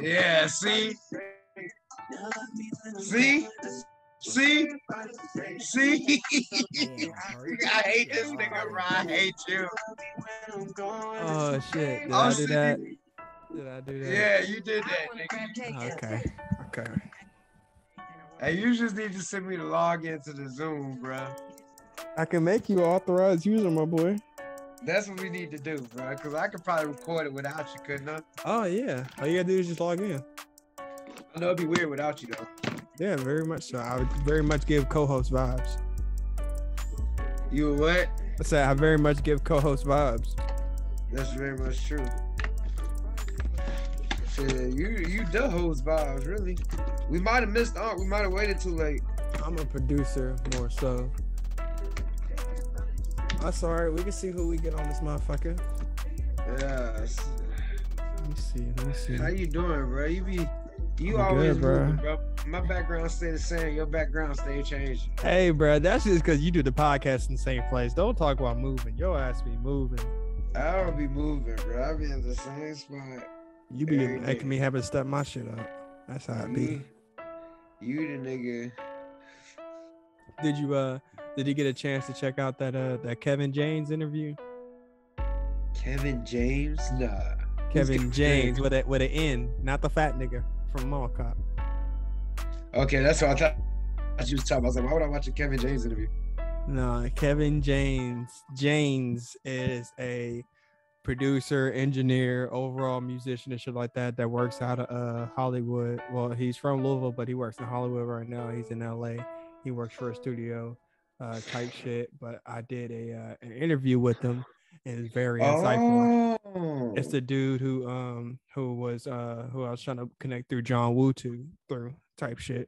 Yeah, see? See? See? See? I hate this nigga, bro. I hate you. Oh shit! Did I do that? Did I do that? Yeah, you did that, nigga. Okay. Hey, you just need to send me the login to the Zoom, bro. I can make you authorized user, my boy. That's what we need to do, bro. Because I could probably record it without you, couldn't I? Oh yeah. All you gotta do is just log in. I know it'd be weird without you, though. Yeah, very much so. I would very much give co-host vibes. You what? I said I very much give co-host vibes. That's very much true. Shit, you the host vibes, really. We might have missed out. We might have waited too late. I'm a producer more so. That's all right. We can see who we get on this motherfucker. Yes. Let me see. How you doing, bro? You I'm always good, bro. moving, bro. My background stay the same. Your background stay changing. Hey, bro, that's just because you do the podcast in the same place. Don't talk about moving. Your ass be moving. I don't be moving, bro. I be in the same spot. You be making me have to step my shit up. That's how it be. You the nigga. Did you get a chance to check out that Kevin James interview? Kevin James? Nah. Kevin James with an N, not the fat nigga from Mall Cop. Okay, that's what I thought you was talking about. I was like, why would I watch a Kevin James interview? No, Kevin James. James is a producer, engineer, overall musician and shit like that works out of Hollywood. Well, he's from Louisville, but he works in Hollywood right now. He's in LA. He works for a studio type shit. But I did an interview with him, and it's very insightful. It's the dude who I was trying to connect through John Woo through type shit.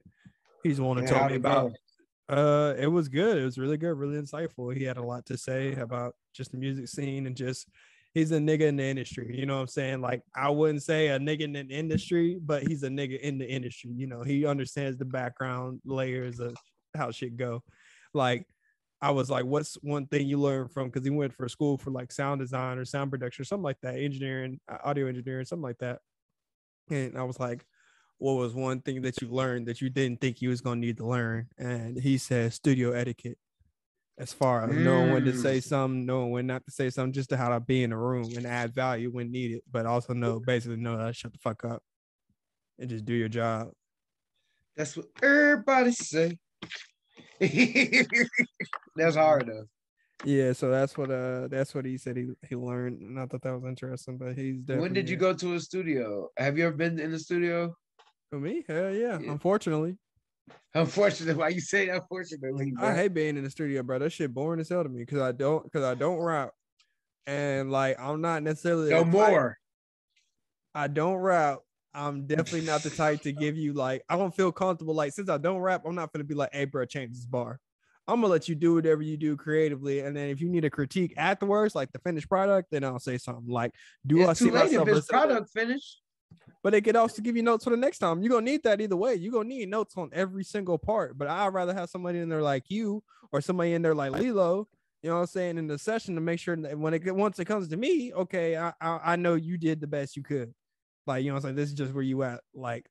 He's the one who told me about. It was good. It was really good, really insightful. He had a lot to say about just the music scene and just he's a nigga in the industry. You know what I'm saying? Like I wouldn't say a nigga in the industry, but he's a nigga in the industry. You know, he understands the background layers of how shit go. Like I was like, what's one thing you learned from? Because he went for school for like sound design or sound production or something like that, engineering, audio engineering, something like that. And I was like, what was one thing that you learned that you didn't think you was going to need to learn? And he said studio etiquette, as far as knowing when to say something, knowing when not to say something, just to how to be in a room and add value when needed, but also basically know that shut the fuck up and just do your job. That's what everybody say. That's hard though. Yeah, so that's what he said he learned, and I thought that was interesting. But he's definitely. When did you go to a studio? Have you ever been in the studio? For me, hell yeah. Unfortunately. Why you say unfortunately? Bro? I hate being in the studio, bro. That shit boring as hell to me because I don't rap, and like I'm not necessarily no more. I don't rap. I'm definitely not the type to give you like I don't feel comfortable. Like since I don't rap, I'm not gonna be like, hey, bro, change this bar. I'm gonna let you do whatever you do creatively, and then if you need a critique afterwards, like the finished product, then I'll say something like, "Do I see myself?" If it's product finished, but it could also give you notes for the next time. You're gonna need that either way. You're gonna need notes on every single part. But I'd rather have somebody in there like you or somebody in there like Lilo. You know what I'm saying, in the session to make sure that once it comes to me, okay, I know you did the best you could. Like, you know what I'm saying? This is just where you at, like,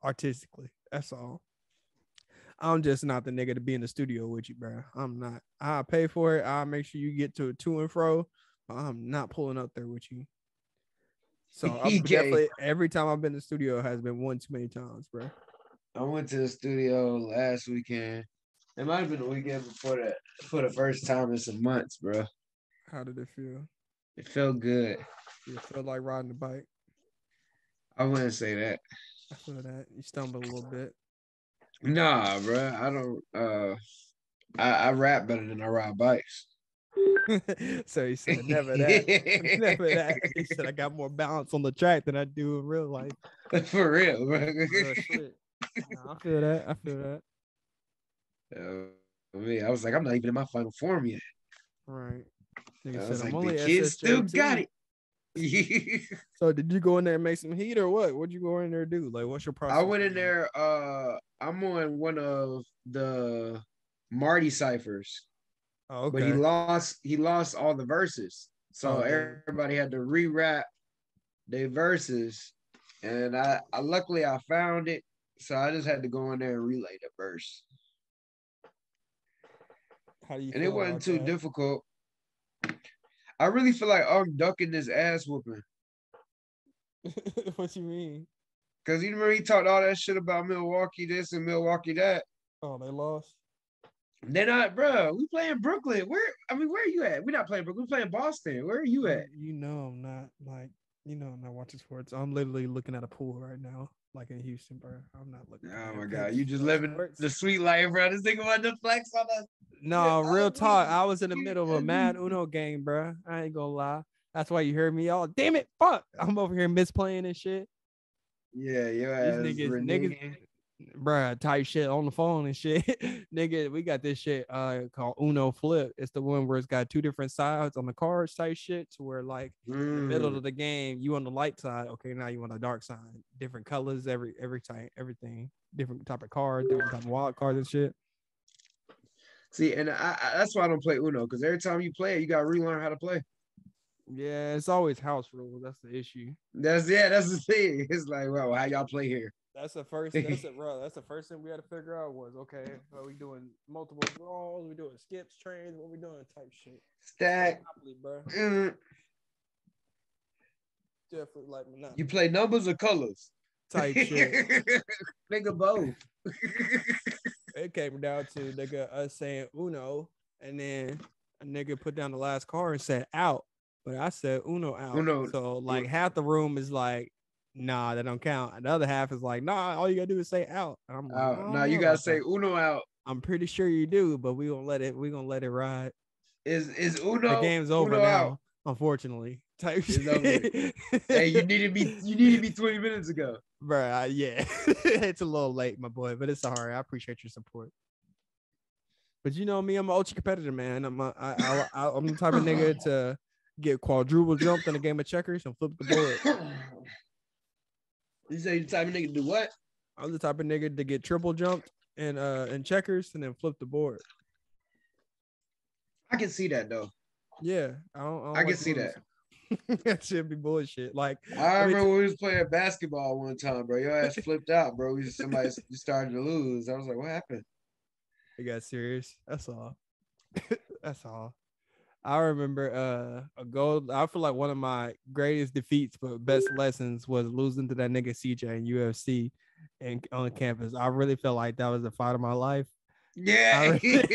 artistically. That's all. I'm just not the nigga to be in the studio with you, bro. I'm not. I'll pay for it. I'll make sure you get to and fro. But I'm not pulling up there with you. So I'm definitely, every time I've been in the studio has been one too many times, bro. I went to the studio last weekend. It might have been the weekend before that. For the first time in some months, bro. How did it feel? It felt good. It felt like riding a bike. I wouldn't say that. I feel that. You stumbled a little bit. Nah, bro. I don't. I rap better than I ride bikes. So he said, never that. Never that. He said, I got more balance on the track than I do in real life. For real, bro. Real shit. Nah, I feel that. I was like, I'm not even in my final form yet. Right. I was like, the kids still got it. So did you go in there and make some heat or what? What'd you go in there do? Like, what's your process? I went in there. I'm on one of the Marty ciphers. Oh, okay. But he lost all the verses. So Oh, damn. everybody had to re-rap their verses, and I luckily I found it, so I just had to go in there and relay the verse, How do you and it feel wasn't about too that? difficult. I really feel like I'm ducking this ass whooping. What you mean? Cause you remember he talked all that shit about Milwaukee this and Milwaukee that. Oh, they lost. They're not, bro. We playing Brooklyn. Where are you at? We're not playing Brooklyn. We're playing Boston. Where are you at? You know I'm not like I'm not watching sports. I'm literally looking at a pool right now, like in Houston, bro. I'm not looking. Oh my at god, you just no living sports. the sweet life, bro. This thing about the flex on us. No, real talk. I was in the middle of a mad Uno game, bro. I ain't gonna lie. That's why you heard me all. Damn it, fuck! I'm over here misplaying and shit. Yeah, your These ass niggas, reneging. bruh, type shit on the phone and shit. Nigga, we got this shit called Uno Flip. It's the one where it's got two different sides on the cards type shit. To where like in the middle of the game, you on the light side. Okay, now you on the dark side. Different colors, every type, everything. Different type of card, different type of wild cards and shit. See, and I that's why I don't play Uno, because every time you play it, you gotta relearn how to play. Yeah, it's always house rules. That's the issue. That's the thing. It's like, well, how y'all play here? That's the first. That's it, bro. That's the first thing we had to figure out was okay. Are we doing multiple draws? We doing skips, trades? What we doing? Type shit. Stack, Monopoly, bro. Definitely like Monopoly. You play numbers or colors? Type shit. Nigga, both. It came down to nigga us saying Uno, and then a nigga put down the last card and said out, but I said Uno out. Uno. So like half the room is like, nah, that don't count. And the other half is like, nah, all you gotta do is say out. And I'm like, Out. Now you gotta say Uno out. I'm pretty sure you do, but we gonna let it ride. Is Uno? The game's over Uno now, out. unfortunately. Type shit. Hey, you needed me 20 minutes ago. Bruh, yeah. It's a little late, my boy, but it's all right. I appreciate your support. But you know me, I'm an ultra competitor, man. I'm the type of nigga to get quadruple jumped in a game of checkers and flip the board. You say the type of nigga to do what? I'm the type of nigga to get triple jumped in checkers and then flip the board. I can see that though. Yeah, I don't can see that. That should be bullshit. Like I remember when we was playing basketball one time, bro. Your ass flipped out, bro. Somebody started to lose. I was like, what happened? It got serious. That's all. That's all. I remember a goal. I feel like one of my greatest defeats but best lessons was losing to that nigga CJ in UFC and on campus. I really felt like that was the fight of my life. Yeah. You just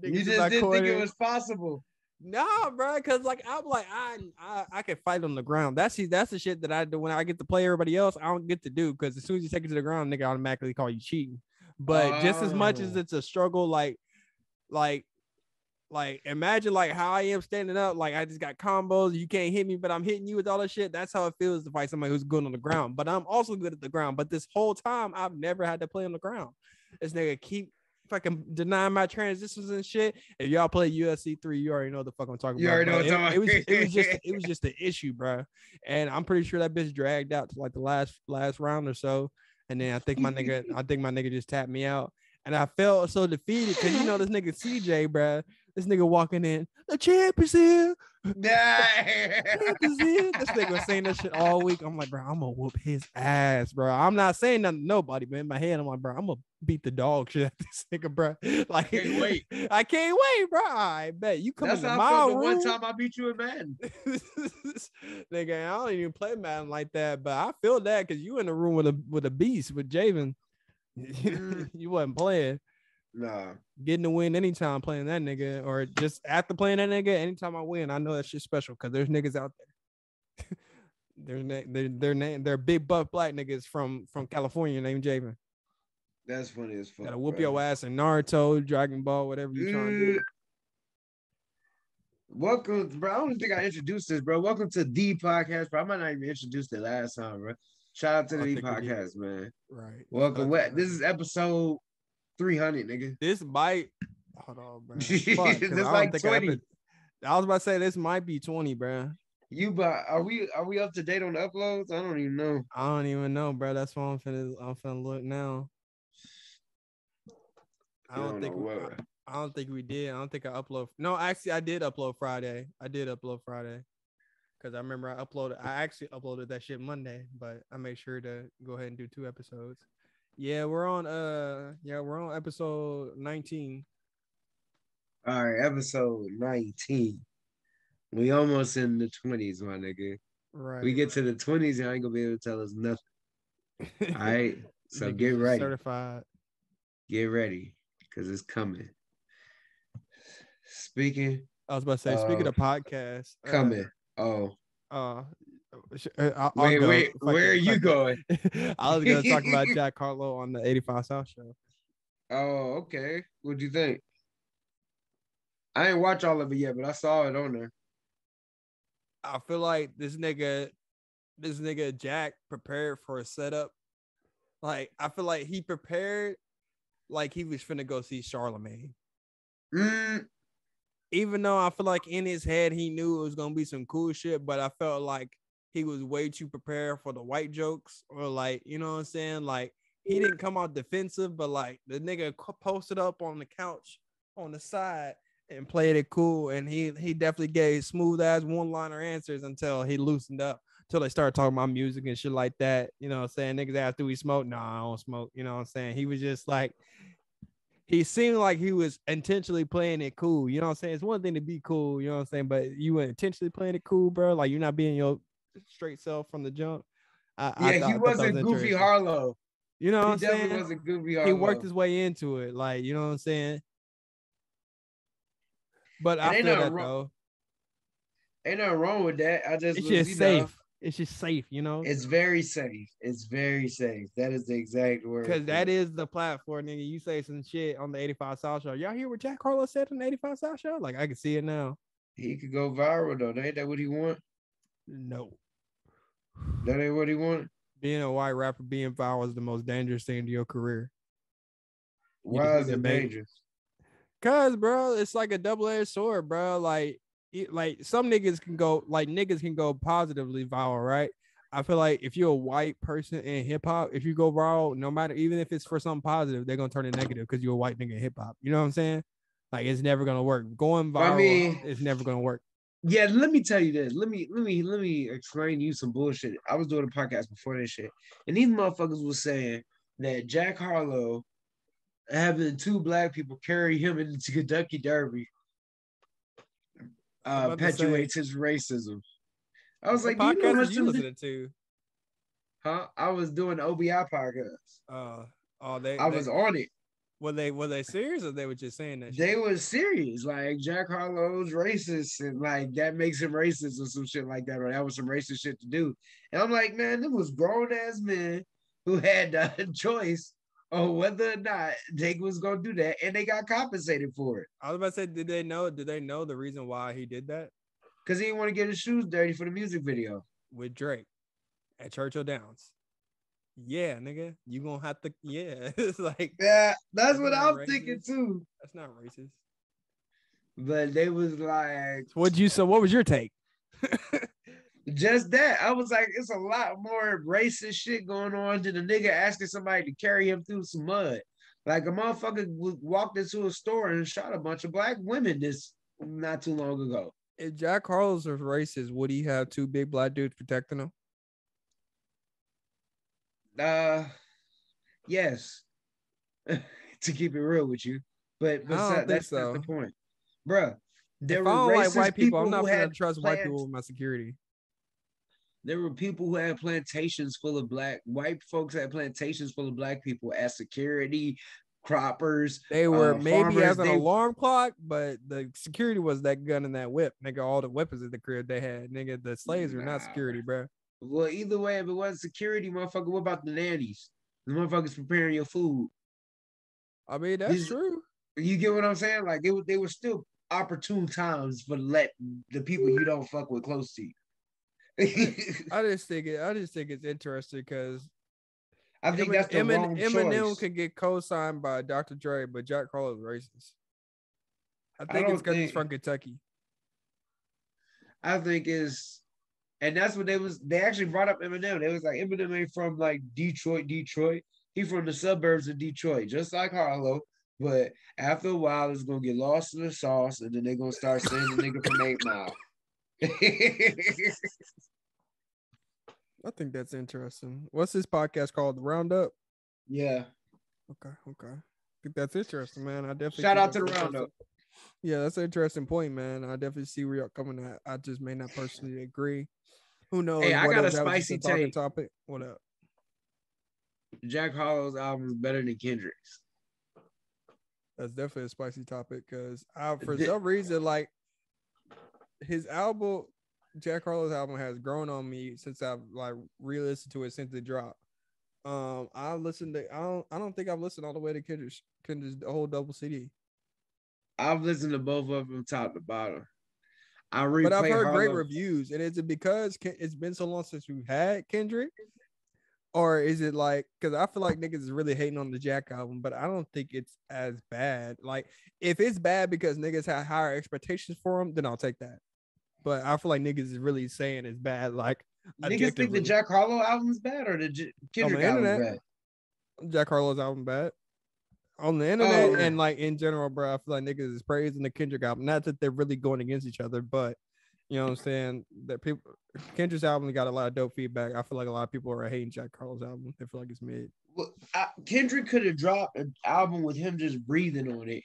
didn't think it was possible. Nah, bro, because like I'm like I can fight on the ground. That's the shit that I do when I get to play everybody else. I don't get to do because as soon as you take it to the ground, nigga automatically call you cheating. But just as much as it's a struggle, like imagine like how I am standing up, like I just got combos. You can't hit me, but I'm hitting you with all that shit. That's how it feels to fight somebody who's good on the ground. But I'm also good at the ground. But this whole time I've never had to play on the ground. This nigga keep fucking denying my transitions and shit. If y'all play UFC 3, you already know what the fuck I'm talking about. You already know what I'm talking about. It was just the issue, bro. And I'm pretty sure that bitch dragged out to like the last round or so. And then I think my nigga just tapped me out. And I felt so defeated because you know this nigga CJ, bro. This nigga walking in, the champ is here. Champ is here. This nigga was saying that shit all week. I'm like, bro, I'm gonna whoop his ass, bro. I'm not saying nothing to nobody, but in my head, I'm like, bro, I'm gonna beat the dog shit at this nigga, bro. Like, I can't wait. I can't wait, bro. I bet you come into my room. That's how I felt the one time I beat you in Madden. Nigga, I don't even play Madden like that, but I feel that because you in the room with a beast with Javen. You wasn't playing. Nah. Getting the win anytime playing that nigga, or just after playing that nigga, anytime I win, I know that shit's special because there's niggas out there. They're big buff black niggas from California named Javen. That's funny as fuck. Gotta whoop your ass in Naruto, Dragon Ball, whatever you trying to do. Welcome, bro. I don't think I introduced this, bro. Welcome to the podcast, bro. I might not even introduce it last time, bro. Shout out to the podcast, man. Right. Welcome. This is episode 300, nigga. This might. Hold on, bro. This like 20. I was about to say this might be 20, bro. Are we up to date on the uploads? I don't even know. I don't even know, bro. That's why I'm finna look now. I don't think I don't think we did. I don't think I upload. No, actually, I did upload Friday. Because I remember I actually uploaded that shit Monday, but I made sure to go ahead and do 2 episodes. We're on episode 19. All right, episode 19. We almost in the 20s, my nigga. Right. We get to the 20s, and I ain't gonna be able to tell us nothing. All right. So get ready. Certified. Get ready, because it's coming. Speaking. I was about to say, speaking of podcasts. Coming. Wait, where are you going? I was going to talk about Jack Harlow on the 85 South show. Oh, okay. What'd you think? I ain't watch all of it yet, but I saw it on there. I feel like this nigga Jack prepared for a setup. Like, I feel like he prepared like he was finna go see Charlemagne. Even though I feel like in his head he knew it was gonna be some cool shit, but I felt like he was way too prepared for the white jokes, or like, you know what I'm saying? Like, he didn't come out defensive, but like the nigga posted up on the couch on the side and played it cool, and he definitely gave smooth ass one-liner answers until he loosened up, until they started talking about music and shit like that. You know what I'm saying? Niggas asked, do we smoke? No, I don't smoke. You know what I'm saying? He was just like, he seemed like he was intentionally playing it cool. You know what I'm saying? It's one thing to be cool, you know what I'm saying? But you were intentionally playing it cool, bro. Like, you're not being your straight self from the jump. He wasn't Goofy Harlow. You know what I'm saying? He definitely wasn't Goofy Harlow. He worked his way into it. Like, you know what I'm saying? But I feel that, though. Ain't nothing wrong with that. It's just safe. It's just safe, you know? It's very safe. It's very safe. That is the exact word. Because that is the platform, nigga. You say some shit on the 85 South show. Y'all hear what Jack Harlow said on the 85 South show? Like, I can see it now. He could go viral, though. Ain't that what he want? No. That ain't what he want? Being a white rapper, being viral is the most dangerous thing to your career. Why is it dangerous? Because, bro, it's like a double-edged sword, bro. Like some niggas can go positively viral, right? I feel like if you're a white person in hip-hop, if you go viral, no matter, even if it's for something positive, they're gonna turn it negative because you're a white nigga in hip-hop. You know what I'm saying? Like, it's never gonna work. Going viral is never gonna work. Yeah, let me tell you this. Let me explain to you some bullshit. I was doing a podcast before this shit, and these motherfuckers was saying that Jack Harlow having 2 black people carry him into Kentucky Derby perpetuates his racism. I was like, what podcast you listening to? Huh? I was doing the OBI podcast. I was on it. Were they serious, or they were just saying that shit? They were serious. Like, Jack Harlow's racist, and like that makes him racist or some shit like that, or that was some racist shit to do. And I'm like, man, it was grown ass men who had the choice on whether or not they was gonna do that, and they got compensated for it. I was about to say, did they know the reason why he did that? Because he didn't want to get his shoes dirty for the music video with Drake at Churchill Downs. Yeah, nigga, you gonna have to. Yeah, it's like, yeah, that's what I'm thinking too. That's not racist. But they was like, so what was your take? Just that. I was like, it's a lot more racist shit going on than a nigga asking somebody to carry him through some mud. Like, a motherfucker walked into a store and shot a bunch of black women this not too long ago. If Jack Harlow's was racist, would he have 2 big black dudes protecting him? Yes. To keep it real with you. But that's not the point. Bruh, there were racist like white people. I'm not gonna trust white people with my security. There were people who had plantations full of white folks had plantations full of black people as security, croppers. They were maybe farmers, as an alarm clock, but the security was that gun and that whip. Nigga, all the weapons in the crib they had. Nigga, the slaves were not security, bro. Well, either way, if it wasn't security, motherfucker, what about the nannies? The motherfuckers preparing your food. I mean, that's true. You get what I'm saying? Like, they were still opportune times for let the people you don't fuck with close to you. I just think it's interesting because I think that's the wrong choice. Eminem could get co-signed by Dr. Dre, but Jack Harlow's racist. I think it's because he's from Kentucky. I think is, and that's what they actually brought up Eminem. They was like, Eminem ain't from like Detroit. He from the suburbs of Detroit, just like Harlow. But after a while, it's gonna get lost in the sauce, and then they're gonna start saying the nigga from 8 Mile. I think that's interesting. What's this podcast called? The Roundup? Yeah. Okay. I think that's interesting, man. I definitely Shout think out to the that's Roundup. Yeah, that's an interesting point, man. I definitely see where you're coming at. I just may not personally agree. Who knows? Hey, I What got a if that was just a spicy talking take. topic? What up? Jack Harlow's album is better than Kendrick's. That's definitely a spicy topic because for some reason, like his album, Jack Harlow's album has grown on me since I've like re-listened to it since it dropped. I listened to I don't think I've listened all the way to Kendrick's whole double CD. I've listened to both of them top to bottom. But I've heard great Harlow. reviews, and is it because it's been so long since we've had Kendrick, or is it like because I feel like niggas is really hating on the Jack album, but I don't think it's as bad. Like if it's bad because niggas have higher expectations for him, then I'll take that. But I feel like niggas is really saying it's bad. Like niggas think the Jack Harlow album is bad or the Kendrick album is bad. Jack Harlow's album bad. On the internet and like in general, bro, I feel like niggas is praising the Kendrick album. Not that they're really going against each other, but you know what I'm saying? That people Kendrick's album got a lot of dope feedback. I feel like a lot of people are hating Jack Harlow's album. They feel like it's mid. Well, Kendrick could have dropped an album with him just breathing on it,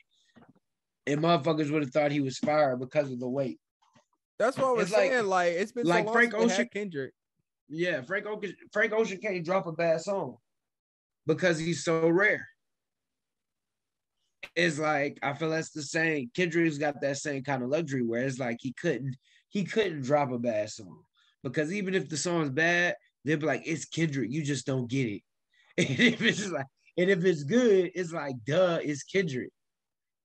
and motherfuckers would have thought he was fire because of the weight. That's what I was saying. Like it's been like so long Frank since Ocean, Kendrick. Yeah, Frank Ocean can't drop a bad song because he's so rare. It's like I feel that's the same. Kendrick's got that same kind of luxury where it's like he couldn't drop a bad song because even if the song's bad, they'll be like, it's Kendrick, you just don't get it. And if it's good, it's like, duh, it's Kendrick.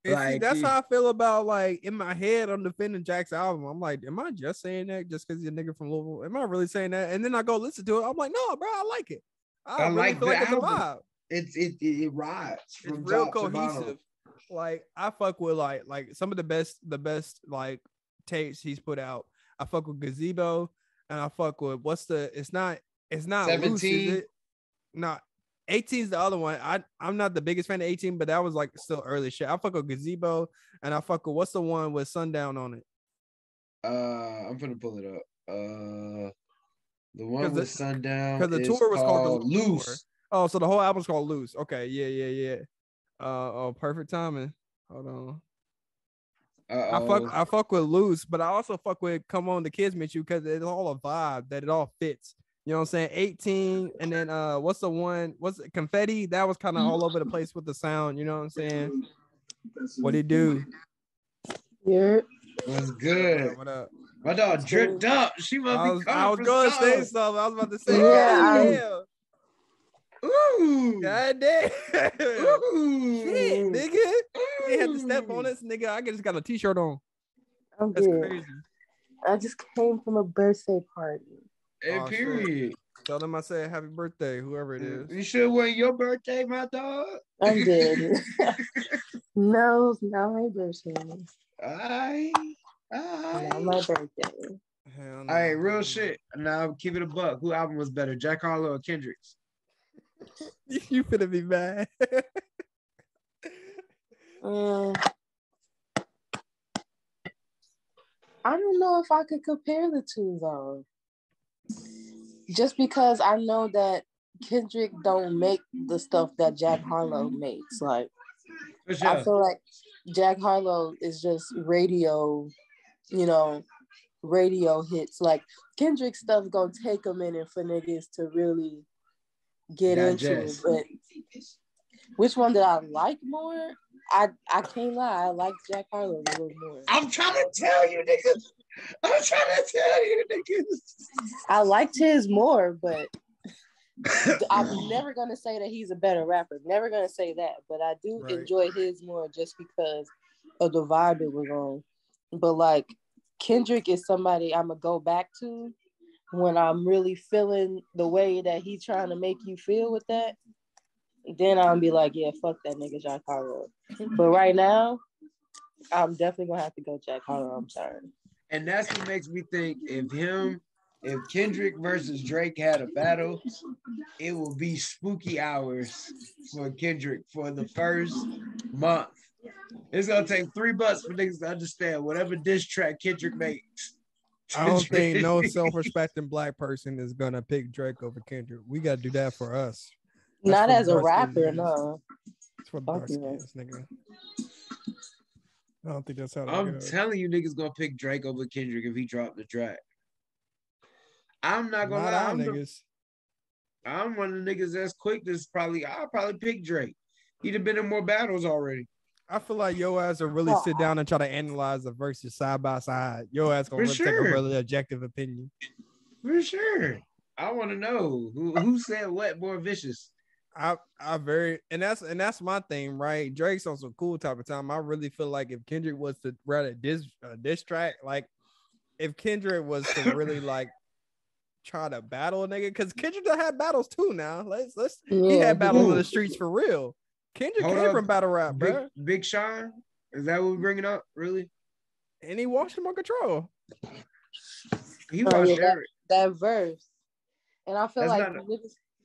Like, see, that's how I feel about like in my head, I'm defending Jack's album. I'm like, am I just saying that just because he's a nigga from Louisville? Am I really saying that? And then I go listen to it. I'm like, no, bro, I like it. I really like feel like it's a vibe. It rides. It's real cohesive. Like I fuck with like some of the best like tapes he's put out. I fuck with Gazebo and I fuck with it's not 17. Loose, is it? Not 18 is the other one. I'm not the biggest fan of 18, but that was like still early shit. I fuck with Gazebo and I fuck with what's the one with Sundown on it? I'm gonna pull it up. The one with Sundown because the tour was called Loose. Tour. Oh, so the whole album's called Loose. Okay, yeah. Perfect timing. Hold on. I fuck with Loose, but I also fuck with Come On the Kids Meet You because it's all a vibe that it all fits. You know what I'm saying? 18, and then what's the one? What's it? Confetti? That was kind of all over the place with the sound. You know what I'm saying? What he do? Yeah. What's good? What up? My dog dripped up. She must be I was going to say something. I was about to say, yeah. Ooh. God damn. Ooh. Shit, nigga. They had to step on this, nigga. I just got a t-shirt on. That's crazy. I just came from a birthday party. Hey, period. Shit. Tell them I said happy birthday, whoever it is. You sure it wasn't your birthday, my dog? I did. No, it's not my birthday. Not my birthday. Hell no. All right, real shit. Now keep it a buck. Who album was better, Jack Harlow or Kendrick's? You finna be mad. I don't know if I could compare the two though. Just because I know that Kendrick don't make the stuff that Jack Harlow makes. Like sure. I feel like Jack Harlow is just radio, radio hits. Like Kendrick stuff gonna take a minute for niggas to really get into it. But which one did I like more? I can't lie. I like Jack Harlow a little more. I'm trying to tell you niggas. I liked his more, but I'm never going to say that he's a better rapper. Never going to say that. But I do enjoy his more just because of the vibe it was on. But like Kendrick is somebody I'm going to go back to when I'm really feeling the way that he's trying to make you feel with that. Then I'll be like, yeah, fuck that nigga Jack Harlow. But right now, I'm definitely going to have to go Jack Harlow. I'm sorry. And that's what makes me think if if Kendrick versus Drake had a battle, it will be spooky hours for Kendrick for the first month. It's gonna take $3 for niggas to understand whatever diss track Kendrick makes. I don't think no self-respecting black person is gonna pick Drake over Kendrick. We gotta do that for us. Not as a rapper, no. It's for dark skins, nigga. I don't think that's how I'm telling you, niggas gonna pick Drake over Kendrick if he dropped the track. I'm not gonna lie. I'm one of the niggas that's quick. I'll probably pick Drake. He'd have been in more battles already. I feel like your ass will really sit down and try to analyze the verses side by side. Your ass gonna take a really objective opinion. For sure. I want to know who said what more vicious. And that's my thing, right? Drake's on some cool type of time. I really feel like if Kendrick was to write a diss track, like if Kendrick was to really like try to battle a nigga, because Kendrick done had battles too now. He had battles in the streets for real. Kendrick came from battle rap, bro. Big Sean? Is that what we're bringing up? Really? And he watched him on Control. He watched that verse. And I feel like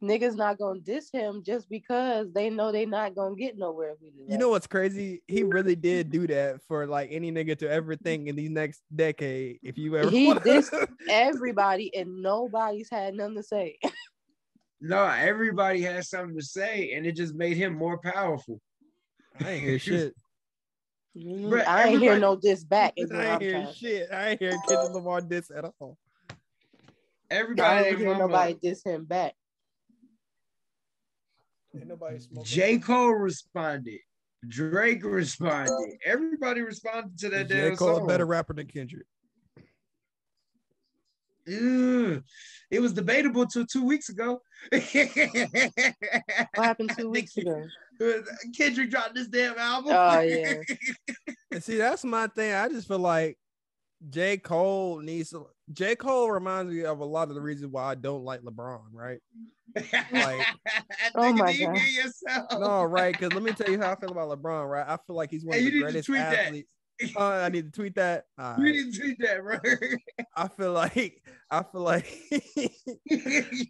niggas not gonna diss him just because they know they not gonna get nowhere if we do that. You know what's crazy? He really did do that for like any nigga to ever think in the next decade. If you ever dissed everybody and nobody's had nothing to say. No, everybody has something to say, and it just made him more powerful. I ain't hear shit. Bruh, I ain't hear no diss back. I ain't hear shit. I ain't hear Kendrick Lamar diss at all. Everybody ain't hear nobody diss him back. Ain't nobody smoking. J. Cole responded. Drake responded. Everybody responded to that damn song. J. Cole a better rapper than Kendrick. It was debatable till 2 weeks ago. What happened 2 weeks ago? Kendrick dropped this damn album. Oh yeah. And see, that's my thing. I just feel like J. Cole reminds me of a lot of the reasons why I don't like LeBron, right? Like, oh my God. No, right? Because let me tell you how I feel about LeBron, right? I feel like he's one of the greatest athletes. I need to tweet that. You need to tweet that, bro. I feel like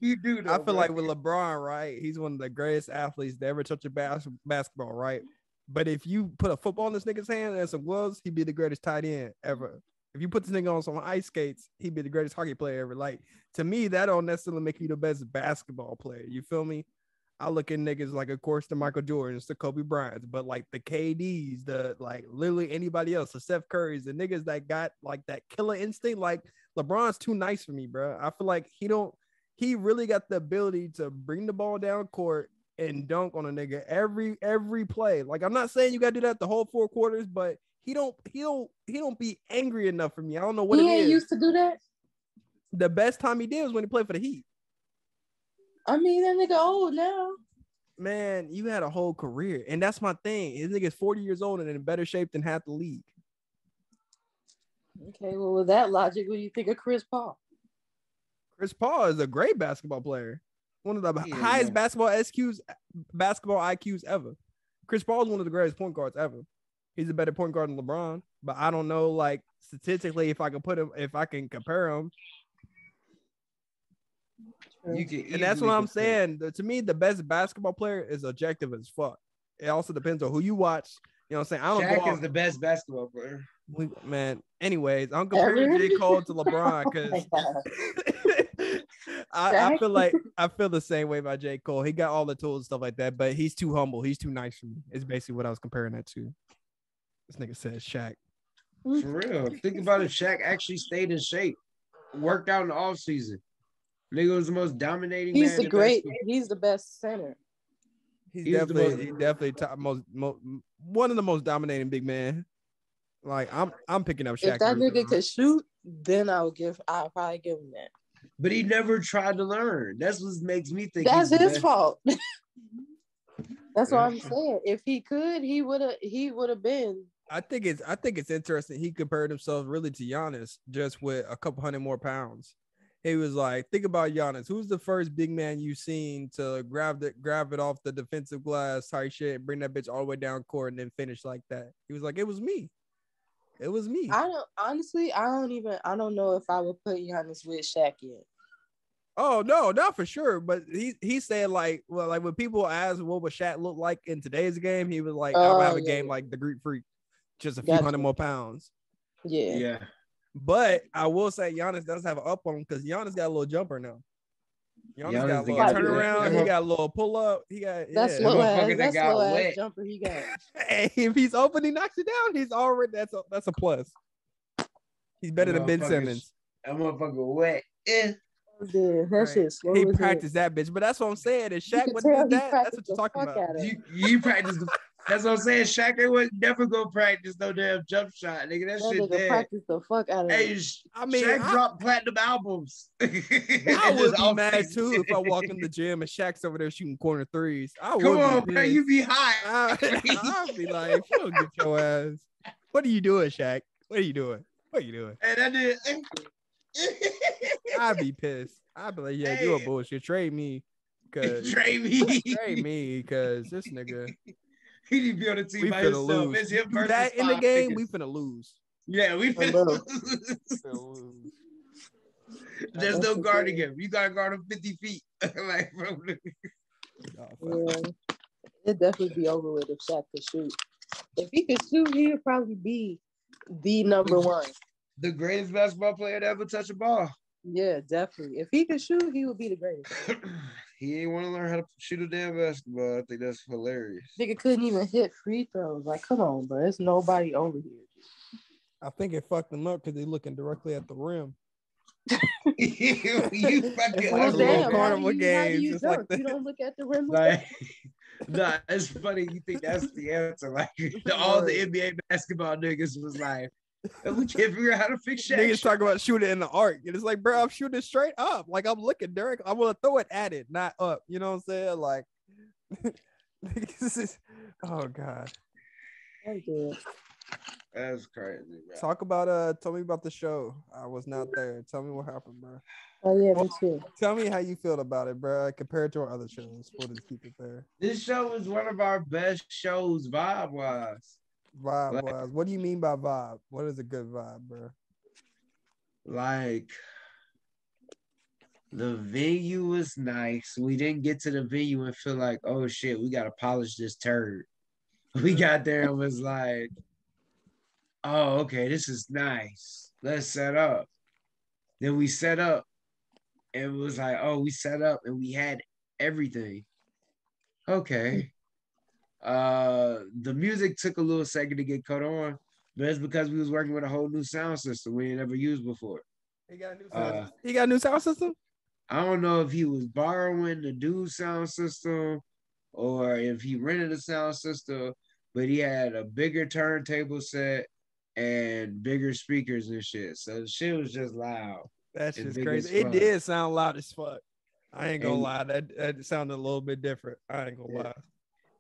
you do. Though, I feel like with LeBron, right? He's one of the greatest athletes to ever touch a basketball, right? But if you put a football in this nigga's hand and some gloves, he'd be the greatest tight end ever. If you put this nigga on some ice skates, he'd be the greatest hockey player ever. Like, to me, that don't necessarily make you the best basketball player. You feel me? I look at niggas like, of course, the Michael Jordans, the Kobe Bryants, but like the KDs, the like literally anybody else, the Steph Currys, the niggas that got like that killer instinct. Like LeBron's too nice for me, bro. I feel like he really got the ability to bring the ball down court and dunk on a nigga every play. Like, I'm not saying you gotta do that the whole 4 quarters, but he don't be angry enough for me. I don't know what it is. He ain't used to do that. The best time he did was when he played for the Heat. I mean, that nigga old now. Man, you had a whole career. And that's my thing. His nigga's 40 years old and in better shape than half the league. Okay, well, with that logic, what do you think of Chris Paul? Chris Paul is a great basketball player. One of the highest basketball IQs ever. Chris Paul is one of the greatest point guards ever. He's a better point guard than LeBron. But I don't know, like, statistically, if I can compare him. And that's what I'm saying. To me, the best basketball player is objective as fuck. It also depends on who you watch. You know what I'm saying? Shaq is the best basketball player. Man, anyways, I'm comparing J. Cole to LeBron because I feel the same way about J. Cole. He got all the tools and stuff like that, but he's too humble. He's too nice for me. It's basically what I was comparing that to. This nigga says Shaq. For real. Think about if Shaq actually stayed in shape, worked out in the offseason. Nigga was the most dominating. He's the best center. He's definitely one of the most dominating big men. Like, I'm picking up Shaq. If that nigga could shoot, then I'll probably give him that. But he never tried to learn. That's what makes me think that's his fault. That's what I'm saying. If he could, he would have been. I think it's interesting. He compared himself really to Giannis, just with a couple hundred more pounds. He was like, think about Giannis. Who's the first big man you seen to grab it off the defensive glass type shit, bring that bitch all the way down court and then finish like that? He was like, it was me. It was me. I don't know if I would put Giannis with Shaq yet. Oh no, not for sure. But he said like, well, like when people ask what would Shaq look like in today's game, he was like, I would have a game like the Greek Freak, just a few hundred more pounds. Yeah. But I will say Giannis does have an up on him because Giannis got a little jumper now. Giannis got a little turnaround. He got a little pull up. He got that's slow ass jumper he got. Hey, if he's open, he knocks it down. He's already that's a plus. He's better than Ben Simmons. That motherfucker wet. Yeah. That shit slow. He practiced that bitch, but that's what I'm saying. If Shaq would do that, that's what you're talking about. You practice. That's what I'm saying. Shaq would never go practice no damn jump shot, nigga. That shit dead. Practice the fuck out of it. Shaq dropped platinum albums. I would be mad too if I walk in the gym and Shaq's over there shooting corner threes. Come on, man, you be high. I'd be like, if you don't get your ass, what are you doing, Shaq? What are you doing? And I did. I'd be pissed. I'd be like, yeah, you a bullshit. Trade me. Trade me. Cause this nigga. He need to be on the team by himself. Lose. It's him versus that in the game, niggas. we finna lose. Yeah, we finna lose. There's no guarding him. You gotta guard him 50 feet. Like, it'd definitely be over with if Shaq could shoot. If he could shoot, he would probably be the number one. The greatest basketball player to ever touch a ball. Yeah, definitely. If he could shoot, he would be the greatest. He ain't want to learn how to shoot a damn basketball. I think that's hilarious. Nigga couldn't even hit free throws. Like, come on, bro. There's nobody over here. I think it fucked them up because they're looking directly at the rim. you fucking well, damn, carnival games. You don't look at the rim. Like, nah, it's funny. You think that's the answer? Like all the NBA basketball niggas was like, we can't figure out how to fix Shaq. Niggas talk about shooting in the arc. And it's like, bro, I'm shooting straight up. Like I'm looking, Derek. I want to throw it at it, not up. You know what I'm saying? Like, oh God. That's crazy, bro. Talk about tell me about the show. I was not there. Tell me what happened, bro. Oh yeah, me too. Tell me how you feel about it, bro, compared to our other shows. We'll just keep it there. This show was one of our best shows vibe-wise. Vibe-wise. What do you mean by vibe? What is a good vibe, bro? Like, the venue was nice. We didn't get to the venue and feel like, oh shit, we gotta polish this turd. We got there and was like, oh, okay, this is nice. Let's set up. Then we set up and it was like, oh, we set up and we had everything. Okay. The music took a little second to get caught on, but it's because we was working with a whole new sound system we ain't never used before. He got a new sound system? I don't know if he was borrowing the dude's sound system or if he rented a sound system, but he had a bigger turntable set and bigger speakers and shit. So the shit was just loud. That's just crazy. It did sound loud as fuck. I ain't gonna lie. That sounded a little bit different. I ain't gonna lie.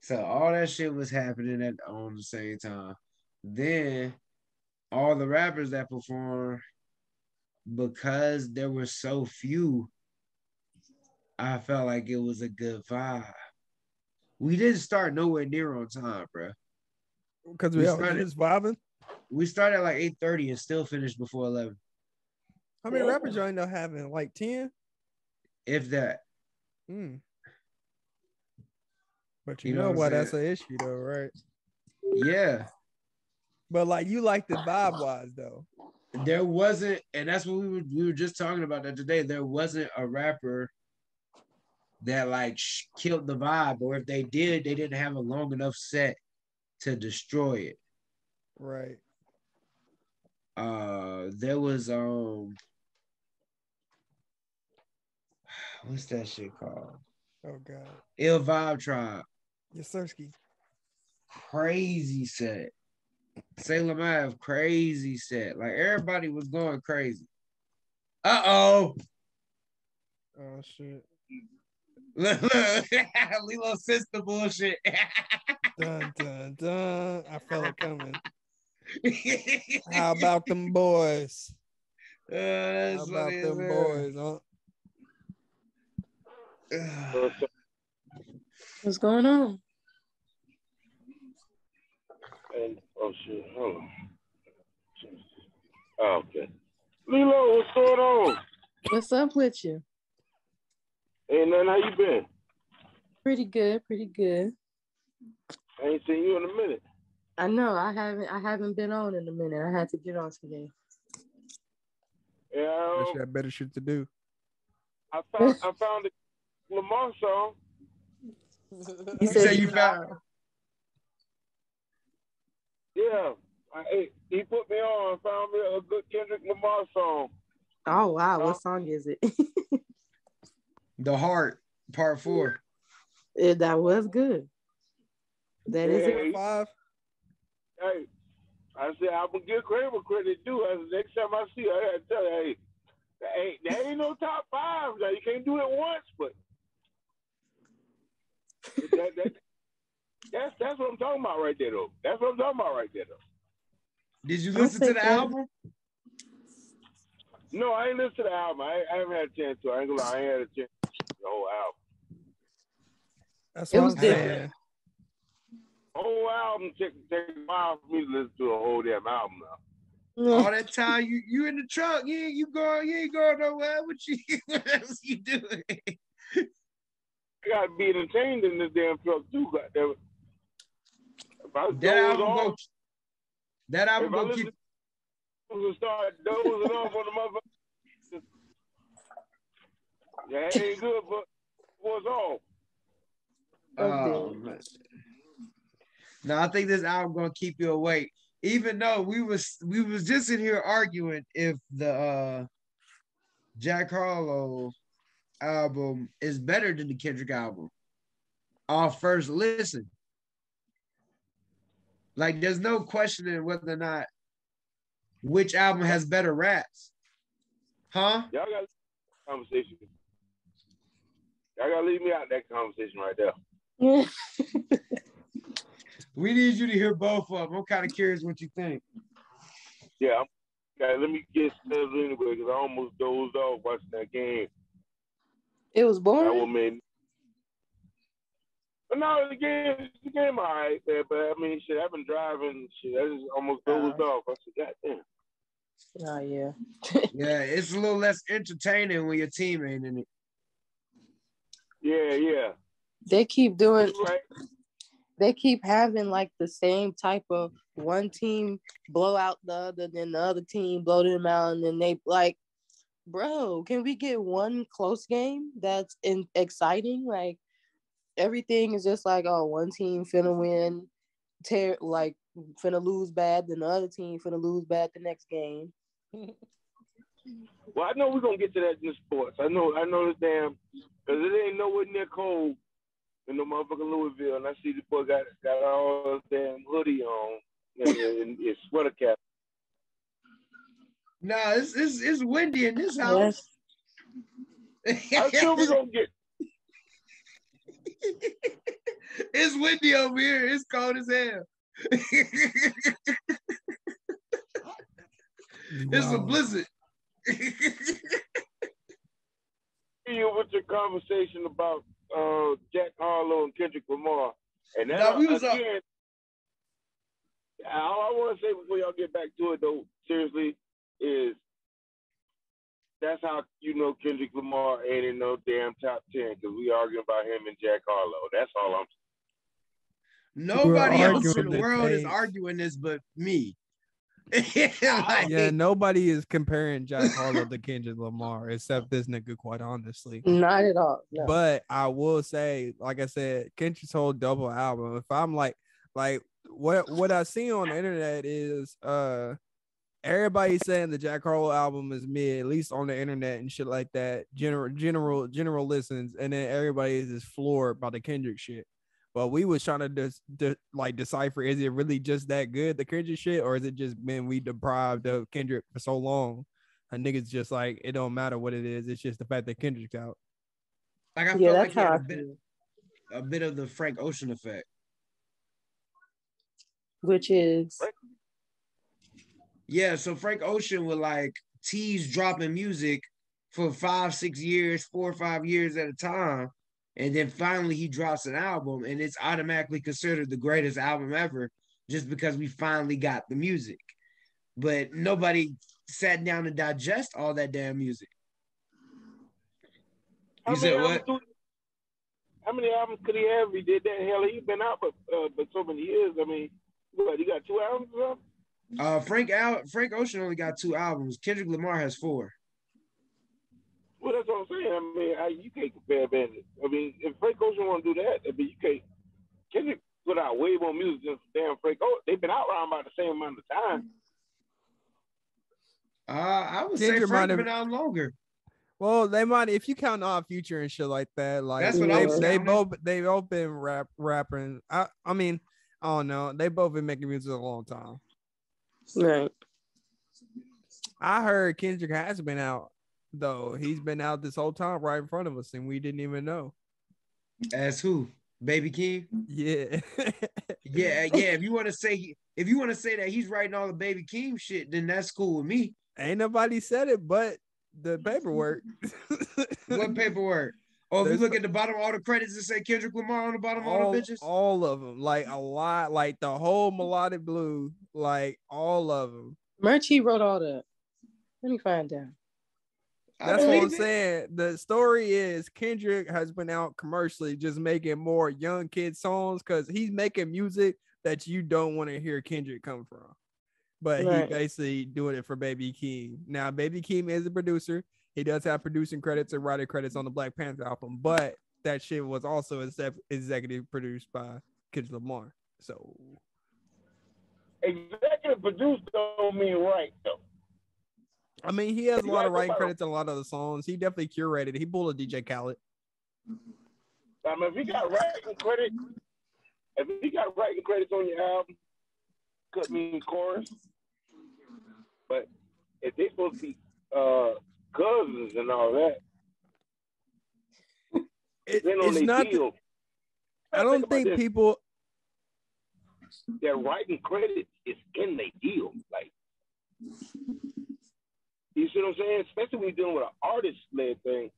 So all that shit was happening on the same time. Then all the rappers that performed, because there were so few, I felt like it was a good vibe. We didn't start nowhere near on time, bro. Because we started just vibing. We started at like 8:30 and still finished before 11. How many rappers you end up having? Like 10? If that. But you know why that's an issue though, right? Yeah. But like you like the vibe wise though. There wasn't, and that's what we were just talking about that today. There wasn't a rapper that like killed the vibe, or if they did, they didn't have a long enough set to destroy it. Right. There was what's that shit called? Oh God. Ill Vibe Tribe. Yes, Sirski. Crazy set. Salem Ave, crazy set. Like everybody was going crazy. Oh shit. Lilo sister bullshit. Dun dun dun. I felt it coming. How about them boys? How about them boys, huh? What's going on? And oh shit, hold on. Oh, okay. Lilo, what's going on? What's up with you? Hey, man, how you been? Pretty good, pretty good. I ain't seen you in a minute. I know I haven't been on in a minute. I had to get on today. Yeah, I got better shit to do. I found the Lamar song. You said you found. Yeah, he put me on and found me a good Kendrick Lamar song. Oh wow, what song is it? The Heart, Part 4. That was good. That is it. 5. Hey, I said I'm gonna give credit where credit due. I said, next time I see you, I gotta tell you, hey, that ain't no top 5. Now you can't do it once, but that's what I'm talking about right there, though. That's what I'm talking about right there, though. Did you listen to the album? No, I ain't listened to the album. I haven't had a chance to. I ain't gonna lie, I ain't had a chance to listen to the whole album. That's what I'm saying. Different. Whole album take a while for me to listen to a whole damn album now. All that time you in the truck, you ain't going nowhere. What else you doing? I gotta be entertained in this damn truck too. Goddammit. That album go keep. To start dozing off on the motherfucker. Yeah, it ain't good, but what's all? Man. No, I think this album gonna keep you awake. Even though we was just in here arguing if the Jack Harlow album is better than the Kendrick album. Our first listen. Like, there's no questioning whether or not which album has better raps. Huh? Y'all got conversation. Y'all gotta leave me out of that conversation right there. We need you to hear both of them. I'm kind of curious what you think. Yeah, let me get settled anyway because I almost dozed off watching that game. It was boring. That one made. But no, the game all right, man. But I mean, shit, I've been driving. Shit, I just almost dozed off. I said, goddamn. Oh yeah. Yeah, it's a little less entertaining when your team ain't in it. Yeah. They keep doing. Right. They keep having like the same type of one team blow out the other, then the other team blow them out, and then they like, bro, can we get one close game that's exciting? Like everything is just like, oh, one team finna win, finna lose bad, then the other team finna lose bad the next game. Well, I know we're gonna get to that in sports. I know this damn because it ain't nowhere near cold in the motherfucking Louisville, and I see the boy got all this damn hoodie on and his sweater cap. No, it's windy in this house. I'm sure we're gonna get. It's windy over here. It's cold as hell. It's a blizzard. You with your conversation about Jack Harlow and Kendrick Lamar, and then again, all I want to say before y'all get back to it though, seriously, is that's how you know Kendrick Lamar ain't in no damn top 10 because we arguing about him and Jack Harlow. That's all I'm saying. Nobody else in the world is arguing this but me. Nobody is comparing Jack Harlow to Kendrick Lamar except this nigga, quite honestly. Not at all. No. But I will say, like I said, Kendrick's whole double album. If I'm like what I see on the internet is everybody's saying the Jack Harlow album is mid, at least on the internet and shit like that. General listens, and then everybody is just floored by the Kendrick shit. But we was trying to decipher, is it really just that good, the Kendrick shit, or is it just been we deprived of Kendrick for so long? And niggas just like, it don't matter what it is. It's just the fact that Kendrick's out. Like I feel like he had a bit of the Frank Ocean effect. Which is? Yeah, so Frank Ocean would like tease dropping music for 5-6 years, 4 or 5 years at a time. And then finally he drops an album and it's automatically considered the greatest album ever just because we finally got the music. But nobody sat down and digest all that damn music. How You said many what? How many albums could he have? He did that. Hell, he's been out for so many years. I mean, what, he got 2 albums or something? Frank Ocean only got 2 albums. Kendrick Lamar has 4. Well, that's what I'm saying. I mean, you can't compare Bandit. I mean, if Frank Ocean want to do that, I mean, you can't. Kendrick put out way more music than damn Frank Ocean. They've been out around about the same amount of time. I would Kendrick say Frank's been out longer. Well, they might, if you count off Future and shit like that. Like that's what I was they both been rapping. I mean, I don't know. They both been making music a long time. Right. I heard Kendrick has been out though. He's been out this whole time right in front of us, and we didn't even know. As who? Baby Keem? Yeah. yeah. If you want to say that he's writing all the Baby Keem shit, then that's cool with me. Ain't nobody said it, but the paperwork. What paperwork? Oh, if you look at the bottom of all the credits that say Kendrick Lamar on the bottom of all the bitches? All of them. Like a lot. Like the whole Melodic Blue. Like all of them. Merchie wrote all that. Let me find out. That's what I'm saying. The story is Kendrick has been out commercially just making more young kid songs because he's making music that you don't want to hear Kendrick come from. But he basically doing it for Baby Keem. Now, Baby Keem is a producer. He does have producing credits and writing credits on the Black Panther album, but that shit was also executive produced by Kendrick Lamar. So executive produced don't mean right though. I mean, he has a lot of writing credits on a lot of the songs. He definitely curated. He pulled a DJ Khaled. I mean, if he got writing credits on your album, could mean chorus. But if they supposed to be cousins and all that, it's not. I don't think people. Their writing credits is in their deal, like. You see what I'm saying? Especially when you're dealing with an artist-led thing,